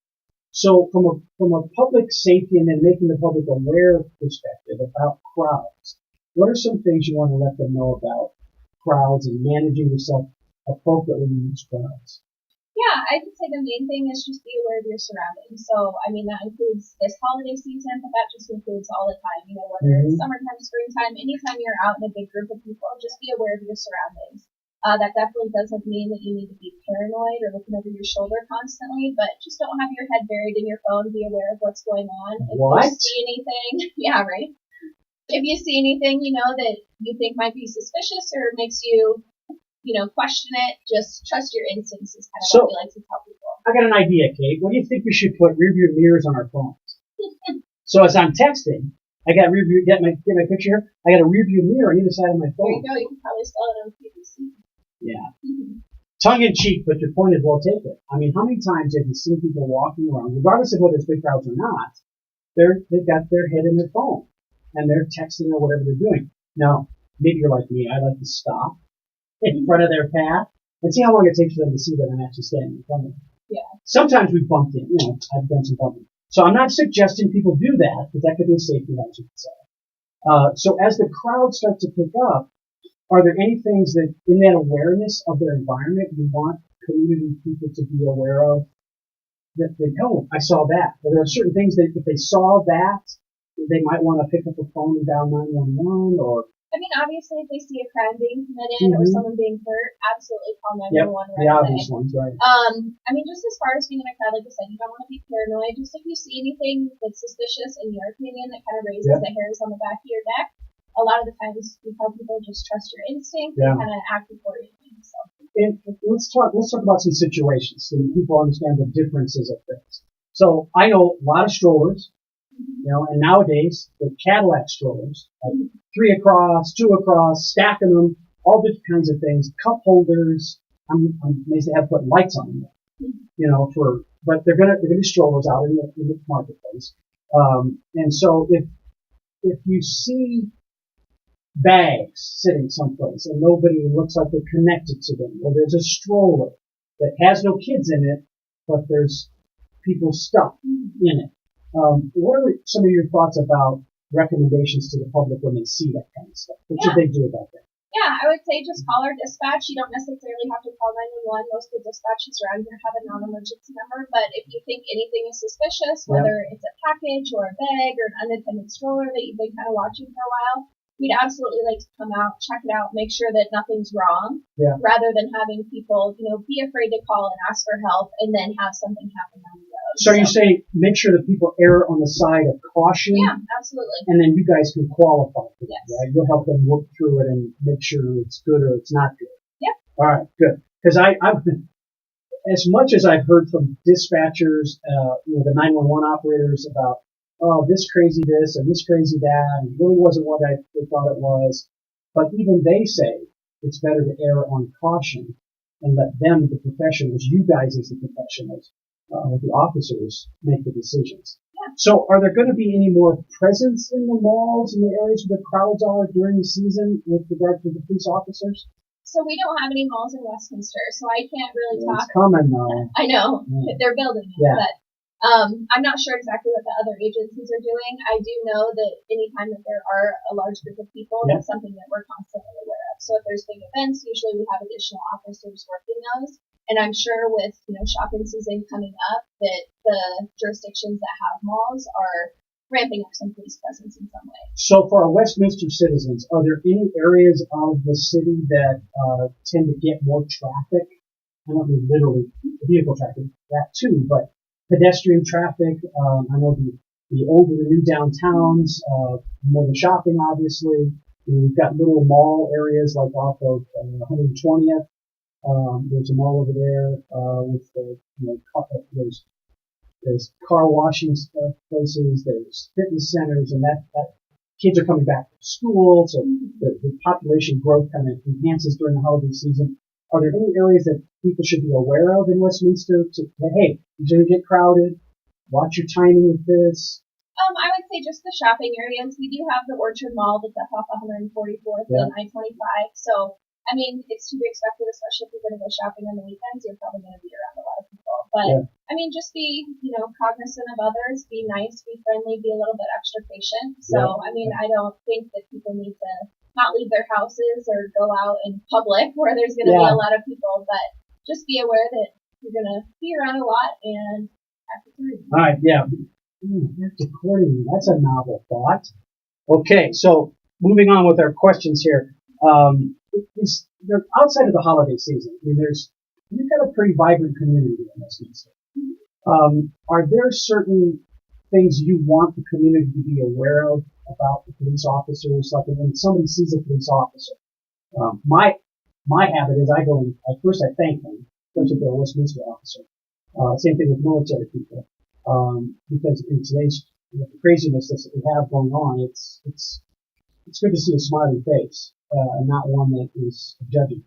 So from a public safety and then making the public aware perspective about crowds, what are some things you want to let them know about crowds and managing yourself appropriately in these crowds? Yeah, I would say the main thing is just be aware of your surroundings. So, I mean, that includes this holiday season, but that just includes all the time. You know, whether it's summertime, springtime, anytime you're out in a big group of people, just be aware of your surroundings. That definitely doesn't mean that you need to be paranoid or looking over your shoulder constantly, but just don't have your head buried in your phone. Be aware of what's going on. If you see anything, yeah, right. If you see anything, you know, that you think might be suspicious or makes you, you know, question it, just trust your instincts is kind of what we like to tell people. I got an idea, Kate. What do you think we should put rearview mirrors on our phones? So as I'm texting, I got get my picture here. I got a rearview mirror on either side of my phone. There you go. You can probably sell it on PVC. Yeah. Tongue in cheek, but your point is well taken. I mean, how many times have you seen people walking around, regardless of whether it's big crowds or not, they've got their head in their phone and they're texting or whatever they're doing. Now, maybe you're like me. I like to stop in front of their path and see how long it takes for them to see that I'm actually standing in front of them. Yeah. Sometimes we bumped in. You know, I've done some bumping. So I'm not suggesting people do that, but that could be a safety measure. So as the crowd starts to pick up, are there any things that, in that awareness of their environment, you want community people to be aware of? That they know, I saw that. But there are certain things that if they saw that, they might want to pick up the phone and dial 911 or... I mean, obviously, if they see a crime being committed or someone being hurt, absolutely call 911 right away. The obvious ones, right. I mean, just as far as being in a crowd, like I said, you don't want to be paranoid. Just if you see anything that's suspicious, in your opinion, that kind of raises the hairs on the back of your neck, a lot of the times we tell people just trust your instinct and kind of act accordingly. So. And let's talk about some situations so that people understand the differences of things. So I know a lot of strollers, you know, and nowadays the Cadillac strollers, like 3 across, 2 across, stacking them, all different kinds of things, cup holders. I'm amazed they have put lights on them, you know, but they're gonna be strollers out in the marketplace. And so if you see bags sitting someplace and nobody looks like they're connected to them, or there's a stroller that has no kids in it, but there's people stuck in it. What are some of your thoughts about recommendations to the public when they see that kind of stuff? What should they do about that? Yeah, I would say just call our dispatch. You don't necessarily have to call 911. Most of the dispatches around here have a non-emergency number, but if you think anything is suspicious, whether it's a package or a bag or an unattended stroller that you've been kind of watching for a while, we'd absolutely like to come out, check it out, make sure that nothing's wrong, rather than having people, you know, be afraid to call and ask for help and then have something happen down the road. So you say make sure that people err on the side of caution? Yeah, absolutely. And then you guys can qualify for that, yes. right? You'll help them work through it and make sure it's good or it's not good. Yep. All right, good. Because I've as much as I've heard from dispatchers, you know, the 911 operators about, oh, this crazy this and this crazy that, and it really wasn't what they thought it was. But even they say it's better to err on caution and let them, the professionals, you guys as the professionals, with the officers, make the decisions. Yeah. So are there going to be any more presence in the malls and the areas where the crowds are during the season with regard to the police officers? So we don't have any malls in Westminster, so I can't really talk. It's coming now. I know. They're building it, but I'm not sure exactly what the other agencies are doing. I do know that anytime that there are a large group of people, that's something that we're constantly aware of. So if there's big events, usually we have additional officers working those. And I'm sure with, shopping season coming up that the jurisdictions that have malls are ramping up some police presence in some way. So for our Westminster citizens, are there any areas of the city that tend to get more traffic? I don't mean literally vehicle traffic, that too, but pedestrian traffic. I know the older the new downtowns, more the shopping, obviously. We've got little mall areas like off of 120th. There's a mall over there with there's car washing places, there's fitness centers, and that kids are coming back to school, so the population growth kind of enhances during the holiday season. Are there any areas that people should be aware of in Westminster to, hey, you're going to get crowded, watch your timing with this? I would say just the shopping areas. We do have the Orchard Mall that's up off 144th and I-25. So, I mean, it's to be expected, especially if you're going to go shopping on the weekends. You're probably going to be around a lot of people. But, I mean, just be, cognizant of others. Be nice, be friendly, be a little bit extra patient. So, I mean, I don't think that people need to not leave their houses or go out in public where there's going to be a lot of people. But just be aware that you're going to be around a lot and act accordingly. All right, act accordingly. That's a novel thought. Okay, so moving on with our questions here. Outside of the holiday season, I mean, you've got a pretty vibrant community in Westminster. Are there certain things you want the community to be aware of about the police officers? Like when somebody sees a police officer, my habit is I go and first I thank them, especially if they're a Westminster officer. Same thing with military people, because in today's craziness that we have going on, it's good to see a smiling face. And not one that is judging.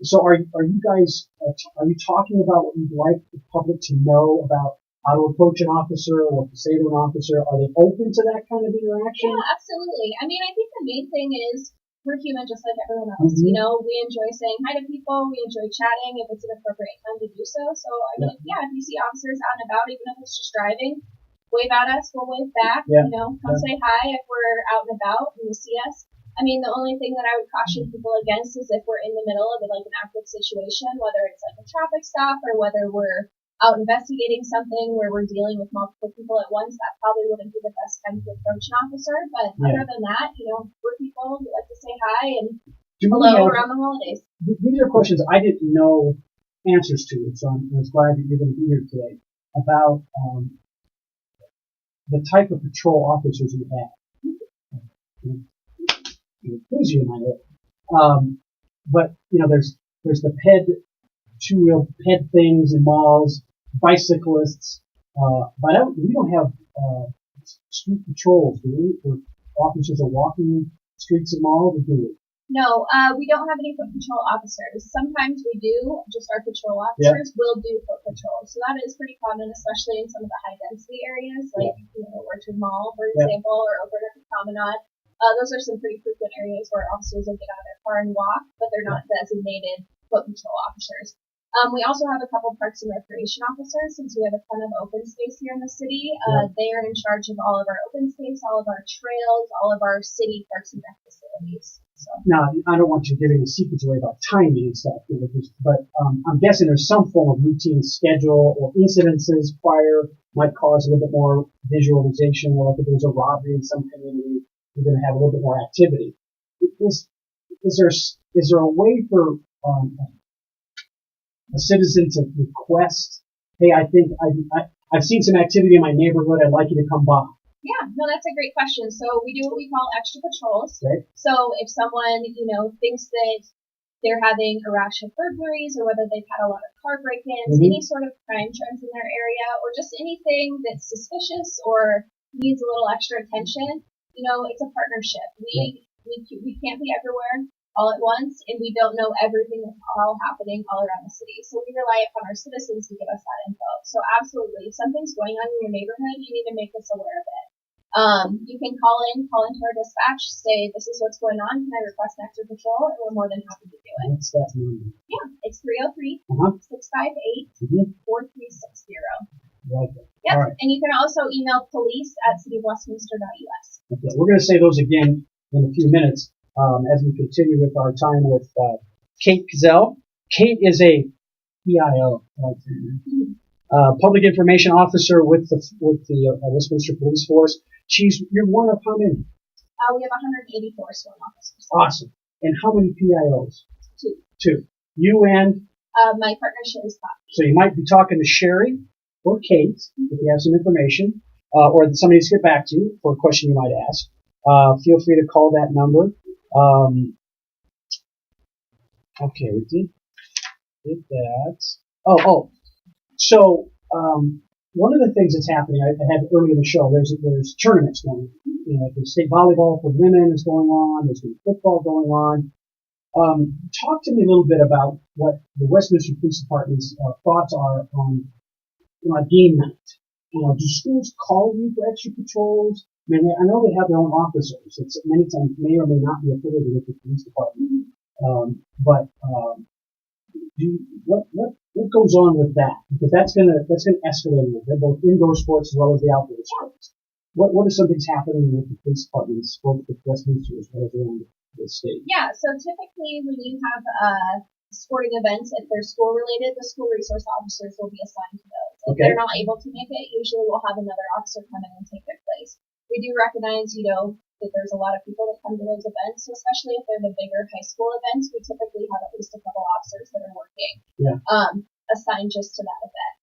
So are you guys, are you talking about what you'd like the public to know about how to approach an officer, what to say to an officer? Are they open to that kind of interaction? Yeah, absolutely. I mean, I think the main thing is we're human just like everyone else. We enjoy saying hi to people. We enjoy chatting if it's an appropriate time to do so. So, I mean, if you see officers out and about, even if it's just driving, wave at us, we'll wave back. Come say hi if we're out and about and you see us. I mean, the only thing that I would caution people against is if we're in the middle of an active situation, whether it's like a traffic stop or whether we're out investigating something where we're dealing with multiple people at once, that probably wouldn't be the best time to approach an officer. But other than that, we're people. We like to say hi and hello around the holidays. These are questions I didn't know answers to, so I was glad that you're going to be here today about the type of patrol officers we have. Who's you in my head? But there's the two-wheel ped things in malls, bicyclists. But we don't have street patrols, do we? Where officers are walking streets of malls, or do we? No, we don't have any foot patrol officers. Sometimes we do. Just our patrol officers will do foot patrol. So that is pretty common, especially in some of the high-density areas, like Orchard Mall, for example, or over at the Promenade. Those are some pretty frequent areas where officers will get out of their car and walk, but they're not designated foot patrol officers. We also have a couple parks and recreation officers, since we have a ton of open space here in the city. They are in charge of all of our open space, all of our trails, all of our city parks and rec facilities. So. Now, I don't want you to give any secrets away about timing and stuff, but I'm guessing there's some form of routine schedule or incidences prior might cause a little bit more visualization, or if there's a robbery in some community, you're going to have a little bit more activity. Is there a way for a citizen to request, hey, I think I've seen some activity in my neighborhood, I'd like you to come by? Yeah, no, that's a great question. So we do what we call extra patrols. Right. So if someone, thinks that they're having a rash of burglaries, or whether they've had a lot of car break-ins, any sort of crime trends in their area, or just anything that's suspicious or needs a little extra attention, it's a partnership. We can't be everywhere all at once, and we don't know everything that's all happening all around the city. So we rely upon our citizens to give us that info. So absolutely, if something's going on in your neighborhood, you need to make us aware of it. You can call into our dispatch, say, this is what's going on, can I request an extra patrol? And we're more than happy to do it. What's that number? Yeah, it's 303-658-4360. Like it. Yep, right. And you can also email police@cityofwestminster.us. Okay, we're going to say those again in a few minutes as we continue with our time with Kate Gazelle. Kate is a PIO. Public Information Officer with the Westminster Police Force. You're one of how many? We have 184 sworn officers. Awesome. And how many PIOs? Two. You and? My partner Sherry's talking. So you might be talking to Sherry or Kate if you have some information, or that somebody needs to get back to you for a question you might ask. Feel free to call that number. Okay, we did that. So one of the things that's happening, I had earlier in the show, there's tournaments going on. You know, the state volleyball for women is going on. There's football going on. Talk to me a little bit about what the Westminster Police Department's thoughts are on, a game night. Do schools call you for extra patrols? I mean, I know they have their own officers. It's many times may or may not be affiliated with the police department. What goes on with that? Because that's gonna escalate a little bit, both indoor sports as well as the outdoor sports. What are some things happening with the police departments, both with Westminster as well as around the state? Yeah, so typically when you have sporting events, if they're school related, the school resource officers will be assigned to those. If they're not able to make it, usually we'll have another officer come in and take their place. We do recognize, that there's a lot of people that come to those events, so especially if they're the bigger high school events, we typically have at least a couple officers that are working assigned just to that event.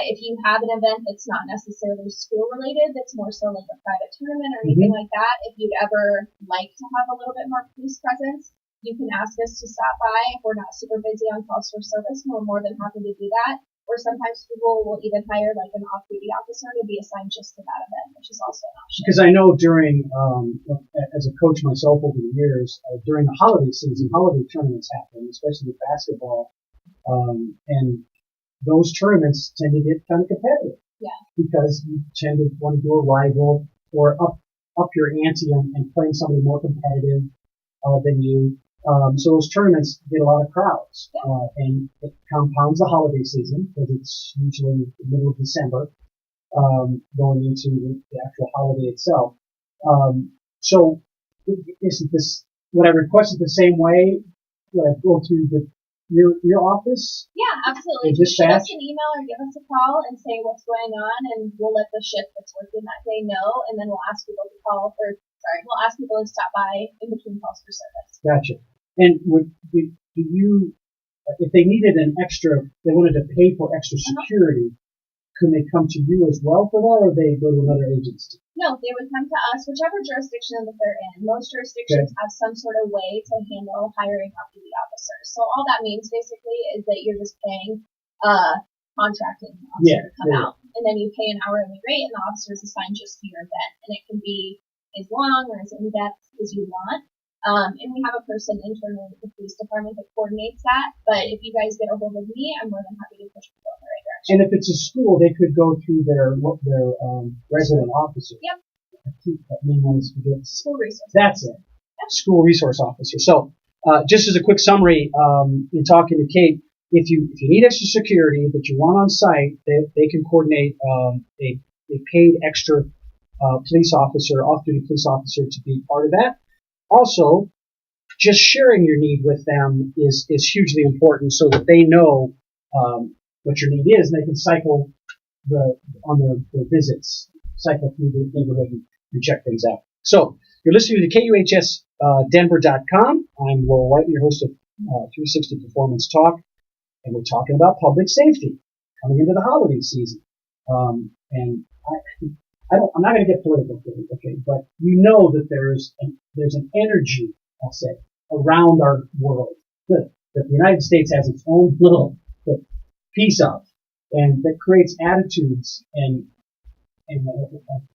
If you have an event that's not necessarily school related, that's more so like a private tournament or anything like that, if you'd ever like to have a little bit more police presence, you can ask us to stop by. If we're not super busy on calls for service, we're more than happy to do that. Or sometimes people will even hire like an off-duty officer to be assigned just to that event, which is also an option. Because I know during, as a coach myself over the years, during the holiday season, holiday tournaments happen, especially with basketball, and those tournaments tend to get kind of competitive. Yeah. Because you tend to want to do a rival or up your ante and playing somebody more competitive than you. So those tournaments get a lot of crowds, and it compounds the holiday season because it's usually the middle of December, going into the actual holiday itself. So isn't this what I requested the same way when I go to your office? Yeah, absolutely. Just shoot us an email or give us a call and say what's going on, and we'll let the shift that's working that day know, and then we'll ask people we'll ask people to stop by in between calls for service. Gotcha. And do you, if they needed they wanted to pay for extra security, could they come to you as well for that, or they go to another agency? No, they would come to us, whichever jurisdiction that they're in. Most jurisdictions have some sort of way to handle hiring off-duty officers. So all that means basically is that you're just paying contracting officer to come out, and then you pay an hourly rate, and the officer is assigned just to your event, and it can be as long or as in depth as you want. And we have a person internally with the police department that coordinates that. But if you guys get a hold of me, I'm more than happy to push people in the right direction. And if it's a school, they could go through their resident officer. Yep. That name was School resource. That's it. Yep. School resource officer. So, just as a quick summary, in talking to Kate, if you need extra security that you want on site, they can coordinate a paid extra police officer, off-duty police officer, to be part of that. Also, just sharing your need with them is hugely important, so that they know what your need is, and they can cycle on their visits, cycle through the neighborhood and check things out. So you're listening to KUHS Denver.com. I'm Lowell White, your host of 360 Performance Talk, and we're talking about public safety coming into the holiday season. And I'm not going to get political here, okay? But you know that there's an energy, I'll say, around our world that the United States has its own little piece of, and that creates attitudes and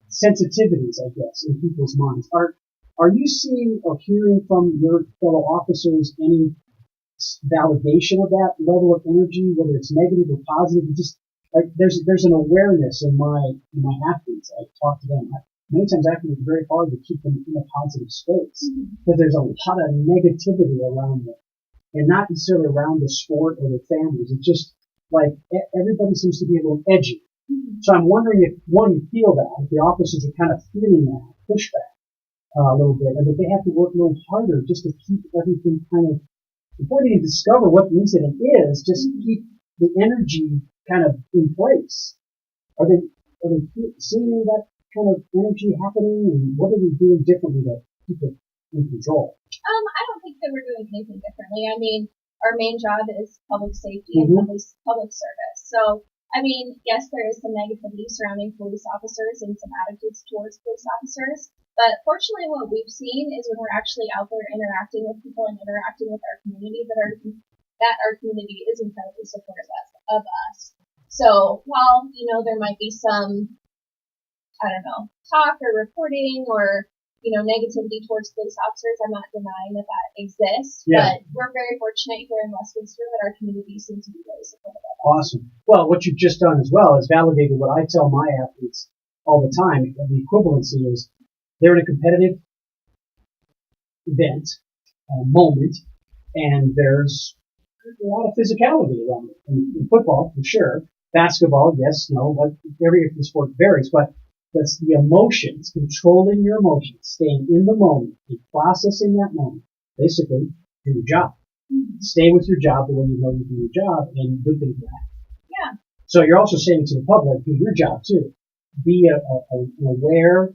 sensitivities, I guess, in people's minds. Are you seeing or hearing from your fellow officers any validation of that level of energy, whether it's negative or positive? Just like there's an awareness in my athletes. I talk to them. Many times I think it's very hard to keep them in a positive space because there's a lot of negativity around them, and not necessarily around the sport or their families. It's just like everybody seems to be a little edgy. So I'm wondering if, one, you feel that, if the officers are kind of feeling that pushback a little bit, and that they have to work a little harder just to keep everything kind of, before they even discover what the incident is, just keep the energy kind of in place? Are they seeing that kind of energy happening, and what are we doing differently to keep it in control? I don't think that we're doing anything differently. I mean, our main job is public safety and public service. So, I mean, yes, there is some negativity surrounding police officers and some attitudes towards police officers. But fortunately, what we've seen is when we're actually out there interacting with people and interacting with our community, that our community is incredibly supportive of us. So while, there might be some, talk or reporting or, negativity towards police officers, I'm not denying that exists. Yeah. But we're very fortunate here in Westminster that our community seems to be really supportive of us. Awesome. Well, what you've just done as well is validated what I tell my athletes all the time. The equivalency is they're in a competitive event, moment, and there's a lot of physicality around it. In football, for sure. Basketball, yes, no, but every sport varies. But that's the emotions, controlling your emotions, staying in the moment, and processing that moment. Basically, do your job. Mm-hmm. Stay with your job the way you know you do your job, and good things will happen. Yeah. So you're also saying to the public, do your job too. Be an aware,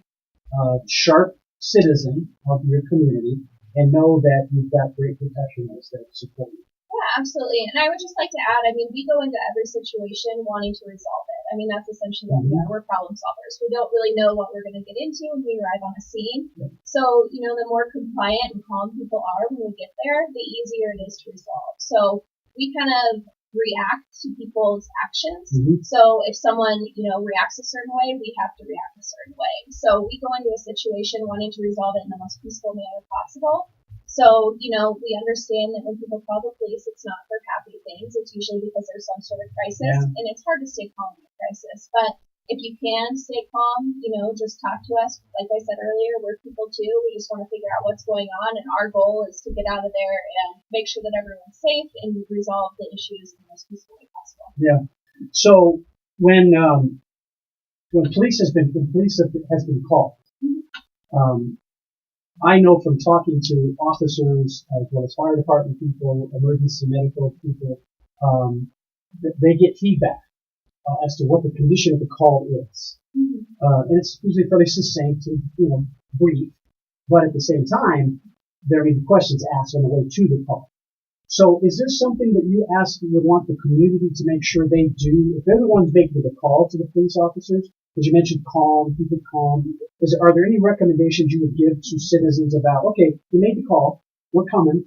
sharp citizen of your community, and know that you've got great professionals that support you. Yeah, absolutely. And I would just like to add, we go into every situation wanting to resolve it. That's essentially what we are. We're problem solvers. We don't really know what we're going to get into when we arrive on a scene. Yeah. So, the more compliant and calm people are when we get there, the easier it is to resolve. So we kind of react to people's actions. Mm-hmm. So if someone, reacts a certain way, we have to react a certain way. So we go into a situation wanting to resolve it in the most peaceful manner possible. So, we understand that when people call the police, it's not for happy things. It's usually because there's some sort of crisis, and it's hard to stay calm in a crisis. But if you can stay calm, just talk to us. Like I said earlier, we're people too. We just want to figure out what's going on, and our goal is to get out of there and make sure that everyone's safe and resolve the issues in the most peaceful way possible. Yeah. So when police has been called, mm-hmm. I know from talking to officers as well as fire department people, emergency medical people, that they get feedback as to what the condition of the call is. Mm-hmm. And it's usually fairly succinct and brief, but at the same time, there may be questions asked on the way to the call. So is there something that you would want the community to make sure they do, if they're the ones making the call to the police officers? Because you mentioned keep it calm. Are there any recommendations you would give to citizens about, okay, you made the call, we're coming,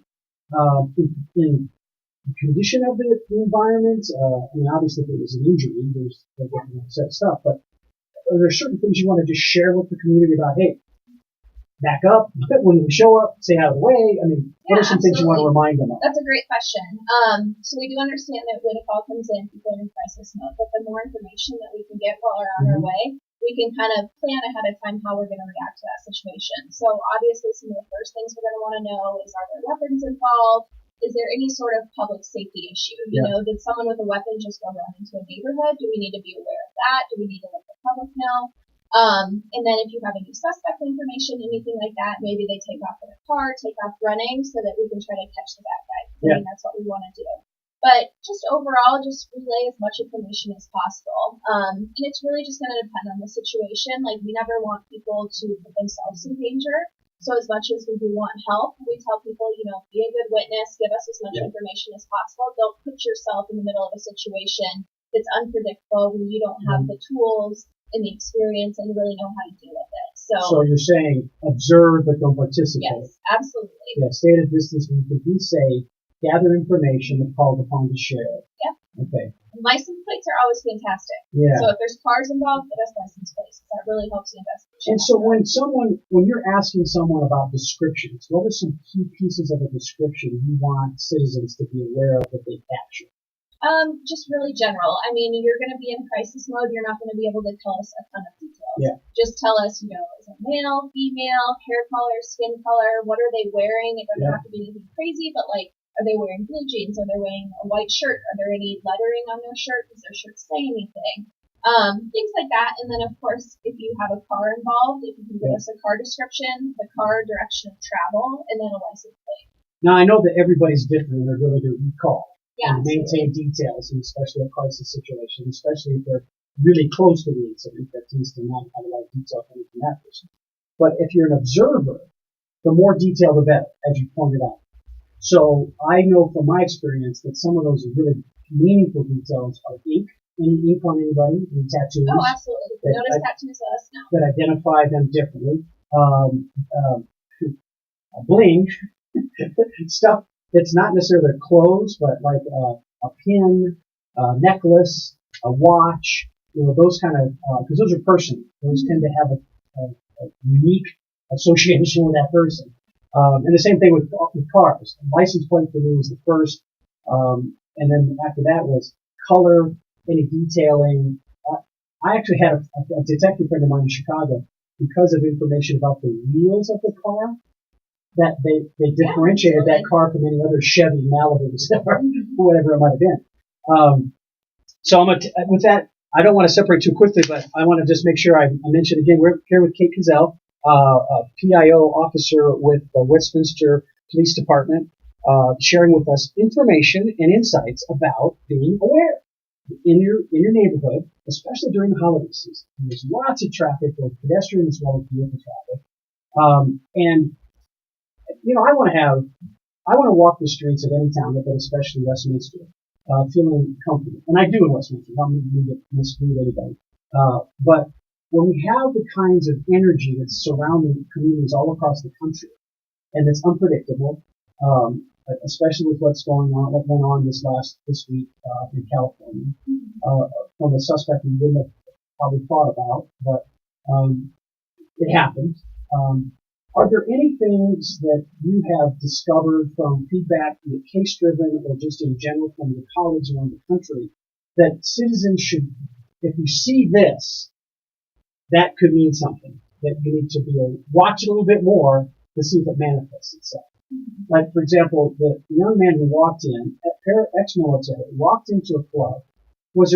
in the condition of the environment? Obviously if it was an injury, there's different set of stuff, but are there certain things you want to just share with the community about, hey, back up, when we show up, stay out of the way? What are some things you want to remind them of? That's a great question. So we do understand that when a call comes in, people are in crisis mode, but the more information that we can get while we're on our way, we can kind of plan ahead of time how we're going to react to that situation. So obviously some of the first things we're going to want to know is, are there weapons involved? Is there any sort of public safety issue? Did someone with a weapon just go run into a neighborhood? Do we need to be aware of that? Do we need to let the public know? And then if you have any suspect information, anything like that, maybe they take off in a car, take off running so that we can try to catch the bad guy. That's what we want to do. But just overall, just relay as much information as possible. And it's really just going to depend on the situation. Like, we never want people to put themselves in danger. So as much as we do want help, we tell people, be a good witness, give us as much information as possible. Don't put yourself in the middle of a situation that's unpredictable when you don't have the tools and the experience and really know how to deal with it. So you're saying observe but don't participate. Yes, absolutely. Yeah, stay at a distance when you can be safe, gather information if called upon to share. Yep. Okay. And license plates are always fantastic. Yeah. So if there's cars involved, get us license plates. That really helps the investigation. And so when you're asking someone about descriptions, what are some key pieces of a description you want citizens to be aware of that they capture? Just really general. You're going to be in crisis mode. You're not going to be able to tell us a ton of details. Yeah. Just tell us, is it male, female, hair color, skin color? What are they wearing? It doesn't have to be anything crazy, but are they wearing blue jeans? Are they wearing a white shirt? Are there any lettering on their shirt? Does their shirt say anything? Things like that. And then, of course, if you have a car involved, if you can give us a car description, the car direction of travel, and then a license plate. Now, I know that everybody's different in their ability to recall. Yeah, and maintain details, and especially a crisis situation, especially if they're really close to the incident. That tends to not have a lot of detail coming from that person. But if you're an observer, the more detail the better, as you pointed out. So I know from my experience that some of those really meaningful details are ink, any ink on anybody, any tattoos. Oh, absolutely. If you notice tattoos, let us know. That identify them differently. Bling, stuff that's not necessarily their clothes, but like a pin, a necklace, a watch, those kind of, because those are personal. Those tend to have a unique association with that person. And the same thing with cars. The license plate for me was the first, and then after that was color, any detailing. I actually had a detective friend of mine in Chicago, because of information about the wheels of the car, that they differentiated that car from any other Chevy, Malibu, or whatever it might have been. So with that, I don't want to separate too quickly, but I want to just make sure I mention again, we're here with Kate Cazell, a PIO officer with the Westminster Police Department, sharing with us information and insights about being aware in your neighborhood, especially during the holiday season. And there's lots of traffic, both pedestrian as well as vehicle traffic. And I want to walk the streets of any town, but especially Westminster, feeling comfortable. And I do in Westminster. I don't mean to mislead anybody. But when we have the kinds of energy that's surrounding communities all across the country, and it's unpredictable, especially with what went on this week in California, from a suspect we wouldn't have probably thought about, but it happened. Are there any things that you have discovered from feedback, be it case-driven or just in general from your colleagues around the country, that citizens should, if you see this, that could mean something, that you need to watch it a little bit more to see if it manifests itself? Like, for example, the young man who walked in, ex-military, walked into a club. I was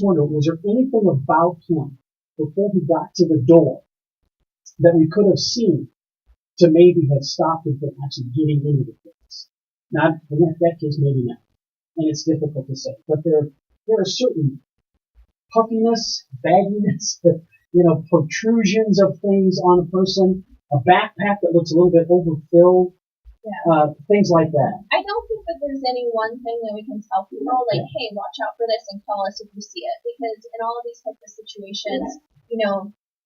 wondering, was there anything about him before he got to the door that we could have seen to maybe have stopped him from actually getting into the place? Not in that case, maybe not. And it's difficult to say. But there are certain puffiness, bagginess, protrusions of things on a person, a backpack that looks a little bit overfilled, things like that. I don't think that there's any one thing that we can tell people, like, hey, watch out for this and call us if you see it. Because in all of these types of situations,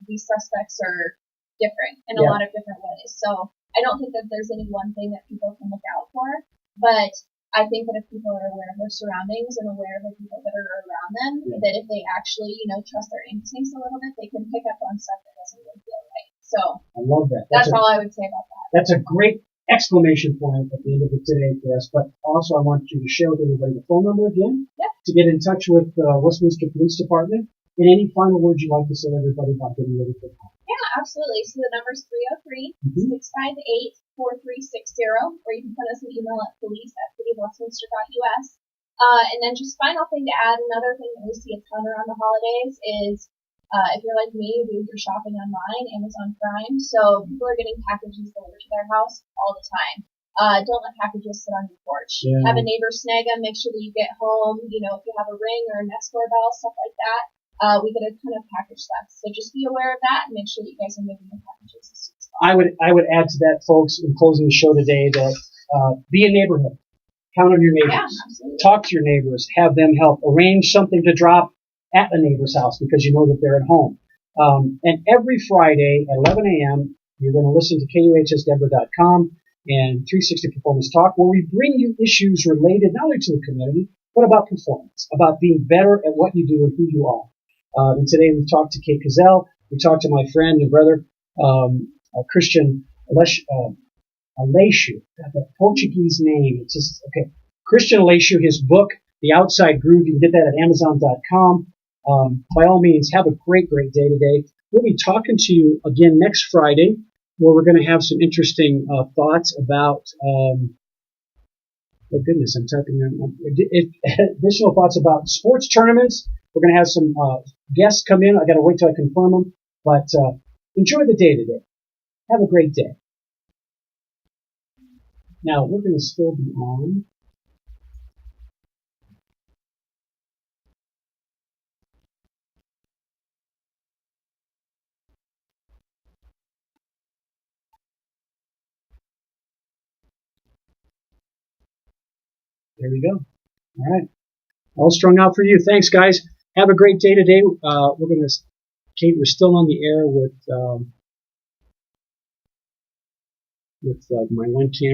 these suspects are different in a lot of different ways. So I don't think that there's any one thing that people can look out for. But I think that if people are aware of their surroundings and aware of the people that are around them, that if they actually, trust their instincts a little bit, they can pick up on stuff that doesn't really feel right. So I love that. That's all I would say about that. That's a great exclamation point at the end of it today for us. But also I want you to share with everybody the phone number again to get in touch with Westminster Police Department. And any final words you'd like to say to everybody about getting ready for the call? Yeah, absolutely. So the number is 303-658-4360, or you can send us an email at police@cityofwestminster.us. And then just final thing to add, another thing that we see a ton around the holidays is if you're like me, you do your shopping online, Amazon Prime, so people are getting packages delivered to their house all the time. Don't let packages sit on your porch. Have a neighbor snag them, make sure that you get home, if you have a ring or a Nest doorbell, stuff like that. We get a ton of package stuff. So just be aware of that and make sure that you guys are moving your packages as soon as possible. I would add to that, folks, in closing the show today, that be a neighborhood. Count on your neighbors. Yeah, talk to your neighbors. Have them help. Arrange something to drop at the neighbor's house because you know that they're at home. And every Friday at 11 a.m., you're going to listen to KUHSdenver.com and 360 Performance Talk, where we bring you issues related not only to the community, but about performance, about being better at what you do and who you are. And today we've talked to Kate Cazell. We talked to my friend and brother, Christian Aleixo. That Portuguese name. It's just, okay. Christian Aleixo, his book, The Outside Groove. You can get that at Amazon.com. By all means, have a great, great day today. We'll be talking to you again next Friday, where we're going to have some interesting thoughts about, oh goodness, I'm typing additional thoughts about sports tournaments. We're going to have some guests come in. I got to wait till I confirm them. But enjoy the day today. Have a great day. Now, we're going to still be on. There we go. All right. All strung out for you. Thanks, guys. Have a great day today. Kate, we're still on the air with my one camera.